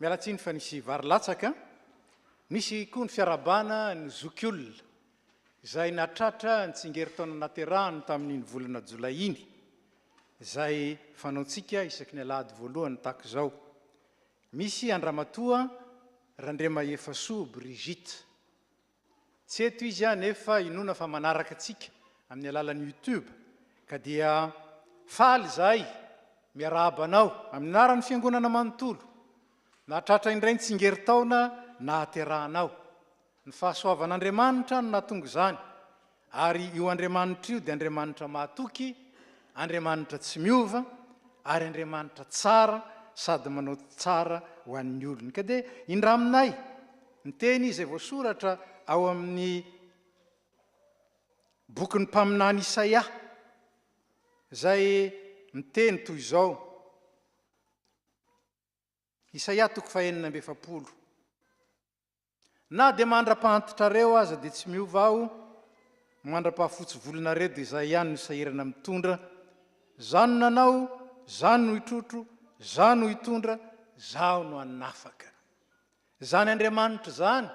mialatsiny fa nisy varilatsaka nisy koa ny fiarabana ny zokiolona izay natratra nitsingery-taona naterahany tamin'iny volana jolainy izay fanaontsika isaky ny alahady voalohany tahaka izao misy andramatoa randrema efasoa Brigite. Tsy eto izy nefa inona fa manaraka atsika amin'ny alalan'ny YouTube ka dia faly zahay miarabanao amin'ny anaran'ny fiangonana manontolo na tratra indray ny tsingeritaona na aterahanao. Ny fahasoavan'Andriamanitra no nahatonga izany ary io Andriamanitra io dia Andriamanitra mahatoky, Andriamanitra tsy miova ary Andriamanitra tsara sady manao tsara ho an'ny olony. Ka dia indra aminay ny teny izay voasoratra ao amin'ny boky ny mpaminany Isaia izay miteny toy izao. Isaia 4:7. Na dia mandra-pahantitrareo aza dia tsy miova aho, mandra-pahafotsy volonareo dia izay ihany no sahirana mitondra. Zany no nanao, zany no hitrotro, zany no hitondra, zaho no hanafaka. Zany Andriamanitra zany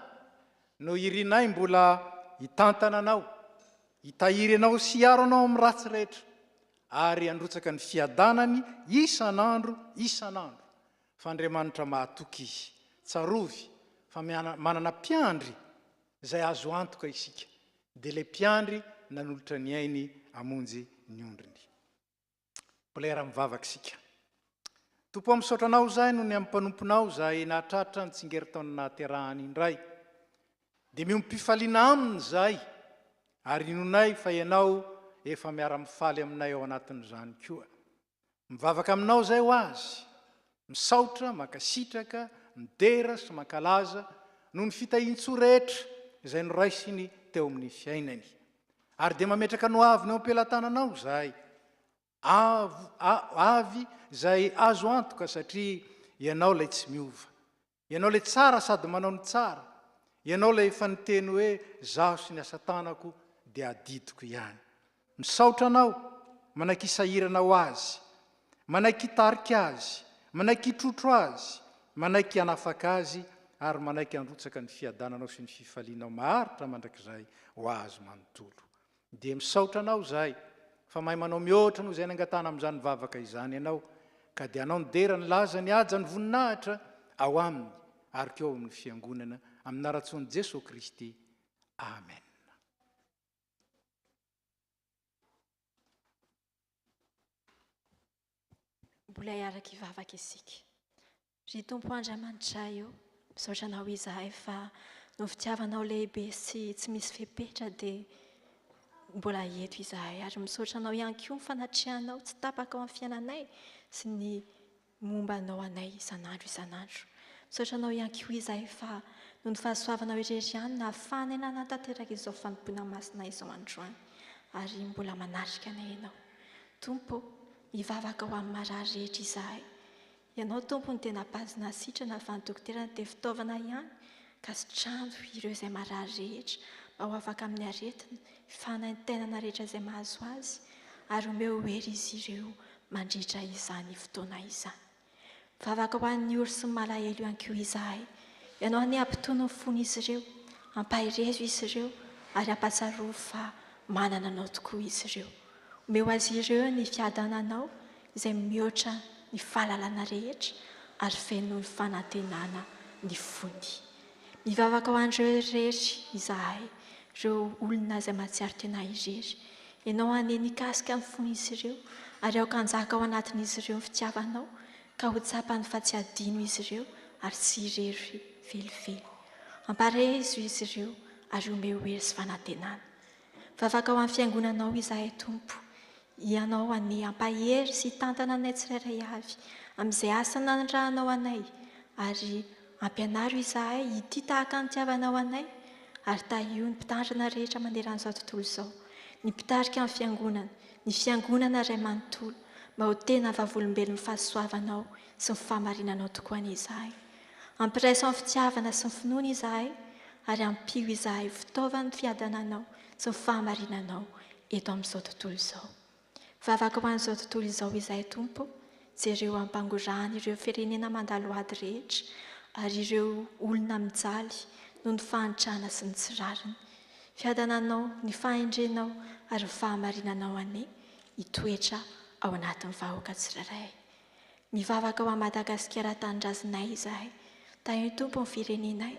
no irinay mbola hitantana anao, hitahiry anao sy hiaro anao amin'ny ratsy rehetra ary androtsaka ny fiadanany isan'andro. Fa Andriamanitra mahatoky izy, tsarovy fa manana mpiandry izay azo antoka isika, dia ilay mpiandry nanolotra ny ainy hamonjy ny ondriny. Mbola iara-mivavaka isika. Tompo misaotra anao izay no ny amin'ny mpanomponao izay nahatratra ny tsingeritaona nahaterahany indray, dia miompifaliana aminy izay ary inonay fa ianao efa miara-mifaly aminay ao anatin'izany koa. Mivavaka aminao izay ho azy, misaotra, makasitraka, midera sy mankalaza noho ny fitahian-tsoa rehetra izay noraisiny teo amin'ny fiainany. Ary dia mametraka no avy ny ao am-pelantananao izay, avy izay azo antoka satria ianao ilay tsy miova, ianao ilay tsara sady manao ny tsara, ianao ilay efa niteny hoe zaho sy ny asa tanako dia adidiko ihany. Misaotra anao, manaiky hisahirana ho azy, manaiky hitarika azy, manaiky hitrotro azy, manaiky hanafaka azy ary manaiky handrotsaka ny fiadananao sy ny fifalianao maharitra mandrakizay ho azy manontolo. Dia misaotra anao izay fa mahay manao mihoatra noho izay nangatana amin'izany vavaka izany ianao, ka dia anao nidera ny laza ny aja ny voninahitra ao aminy ary keo amin'ny fiangonana amin'ny ara-tsoan'i Jesosy Kristy. Amen. Mbola hiaraka hivavaka isika. Ry Tompo Andriamanitra io, misaotra anao izahay fa no fitiavanao lehibe sy tsy misy fepetra dia mbola eto izahay, ary misaotra anao ihany koa ny fanatrihanao tsy tapaka ao amin'ny fiainanay sy ny mombanao anay isan'andro. Misaotra anao ihany koa izahay fa no ny fahasoavanao irery ihany na ahafahana nantanteraka izao fanompoana masina izao androany ary mbola manatrika anay ianao. Tompo, hivavaka ho amin'ny marary rehetra izahay. Ianao Tompo ny tena pazina sitrana fa ny dokotera dia fitaovana ihany ka sitrano ireo izay marary rehetra mba ho afaka amin'ny aretina, fanaintenana rehetra izay mahazo azy ary omeo hery izy ireo mandritra izany fotoana izany. Mivavaka ho an'ny oro sy ny malahelo ihany koa izahay. Ianao ny ampitono ny fon'izy ireo, ampahirezo izy ireo ary ampahatsiaro fa manana anao tokoa izy ireo. Omeo azy ireo ny fiadananao izay mihoatra ny fahalalana rehetra ary feno ny fanantenana ny fony. Mivavaka ho an'ireo rehetra izahay, ireo olona izay mahatsiaro tena irery. Ianao ane nikasika ny fon'izy ireo ary aoka hanjaka ao anatin'izy ireo ny fitiavanao ka ho tsapany fa tsy adino izy ireo ary tsy irery velively. Amparezo izy ireo ary omeo hery sy fanantenana. Mivavaka ho amin'ny fiangonanao izahay Tompo. Ianao ane ampahery sy tantana anay tsirairay avy amin'izay asa nanandrahanao anay ary ampianaro izahay ity tahaka ny tiavanao anay ary tahio ny mpitandrina rehetra maneran'izao tontolo izao, ny mpitarika amin'ny fiangonana, ny fiangonana iray manontolo mba ho tena vavolombelon'ny fahasoavanao sy ny fahamarinanao tokoa an'izahay. Ampiraisa amin'ny fitiavana sy ny finoana izahay ary ampio izahay fitaovany fiadananao sy ny fahamarinanao eto amin'izao tontolo izao. Vavaka ho an'izao tontolo izao izahay Tompo, jereo ampangorahana ireo firenena mandalo ady rehetra ary ireo olona mijaly noho ny fahantrana sy ny tsirariny. Fiadananao, ny fahendrenao ary ny fahamarinanao ane hitoetra ao anatin'ny vahoaka tsirairay. mivavaka ao a Madagasikara tanindrazonay izahay tany tompo ny firenenay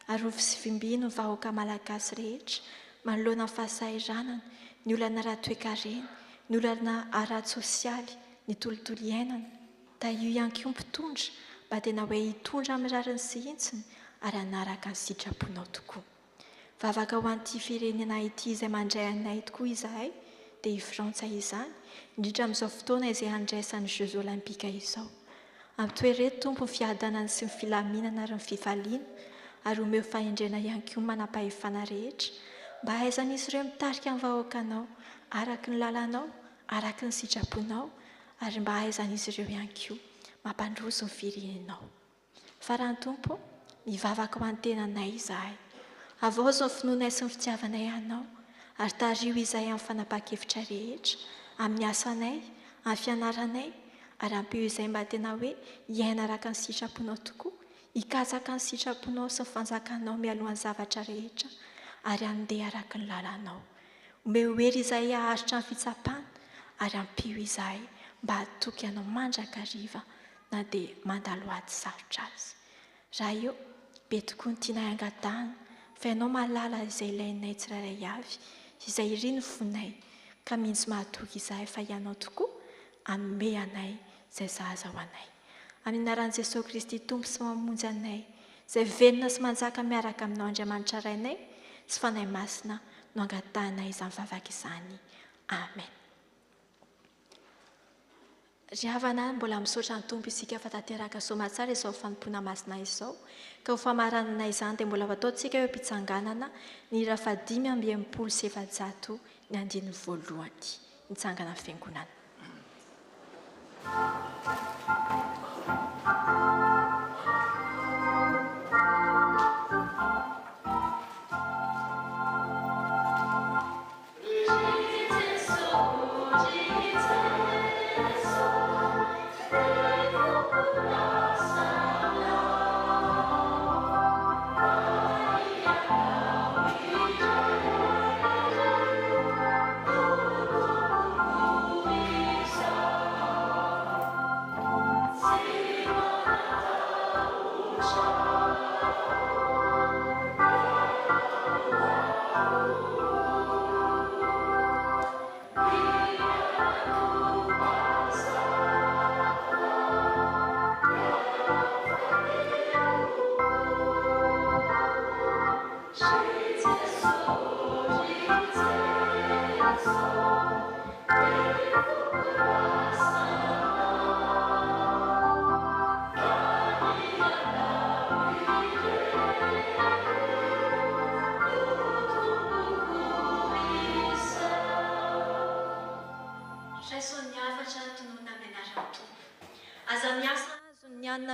arovy sy fimbino ny vahoaka malagasy rehetra manoloana ny fahasairanana ny olana ara-toekarena ny olana ara-tsosialy ny tontolo iainana da io ihany koa mpitondra mba tena hoe hitondra amin'ny rariny sy hintsiny ary hanaraka ny sitraponao tokoa. Vavaka ho an'ity firenena ity izay mandray anay tokoa izahay dia i Frantsa izany, indrindra amin'izao fotoana izay handraisan'ny Jeux Olympiques izao. Ampitoereto tompo ny fiadanany sy ny filaminana ary ny fifaliana ary omeo fahendrena ihany koa manam-pahefana rehetra mba hahaizan'izy ireo mitarika ny vahoakanao araky ny lalanao, araky ny sitraponao ary mba hahaizan'izy ireo ihany koa mampandroso ny firenenao. Farany tompo, mivavaka ho an-tenanay izahay. Avaozo ny finoanay sy ny fitiavanay anao ary tario izahay amin'ny fanapahan-kevitra rehetra amin'ny asanay, amin'ny fianaranay ary ampio izay mba tena hoe hiaina araka ny sitraponao tokoa, hikatsaka ny sitraponao sy ny fanjakanao mialohan'ny zavatra rehetra ary andeha araky ny lalanao. Omeo hery izahay haharitra ny fitsapana ary ampio izahay mba hatoky anao mandrakariva na dia mandalo ady sarotra azy. Raha io, be tokoa ny tianay angatahana fa ianao mahalala izay ilainay tsirairay avy, izay iri ny fonay ka mihitsy mahatoky izahay fa ianao tokoa anome anay izay zaza ho anay. Amin'ny anaran'i Jesosy Kristy tompo sy mamonjy anay, izay velona sy manjaka miaraka aminao Andriamanitra rainay sy fanahy masina no angatahanay izany vavaka izany. Amen. Ry havana mbola misaotra ny tompo isika fa tanteraka soamantsara izao fanompoana masina izao, ka ho famaranana izany dia mbola ho ataontsika eo am-pitsanganana ny hira 587 ny andininy voalohany mitsangana ny fiangonana.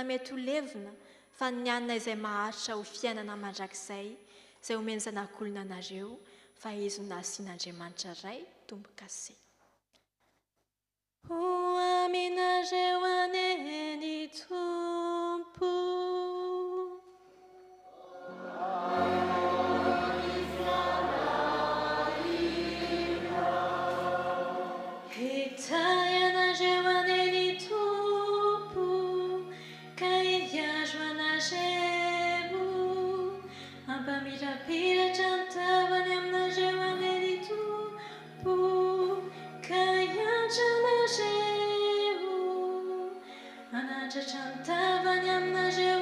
Mety ho levina fa ny anina izay maharitra ho fiainana mandrakizay izay omeny zanak'olona anareo fa izy no nasian'Andriamanitra ray tombo-kase. Ho aminareo aneny tompo Anatra trantavany aminareo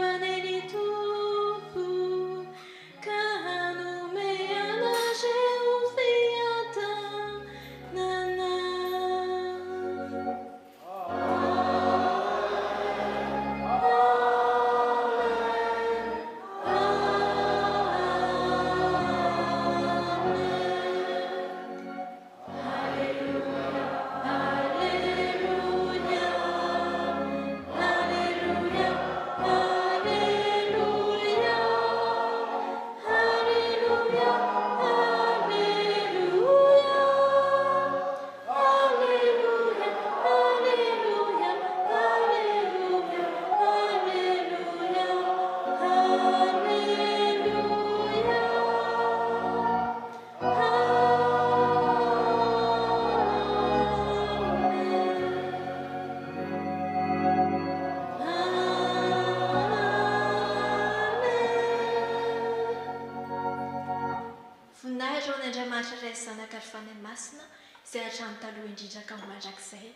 taon'Andriamanitra ray sy zanaka ary fanahy masina izay hatramin'ny taloha indrindra ka ho mandrakizay.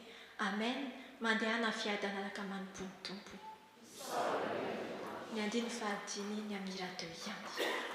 Amen. Mandehana fiadana araka manompo ny tompo. Ny andiny fahadimy ny amira teo ihany.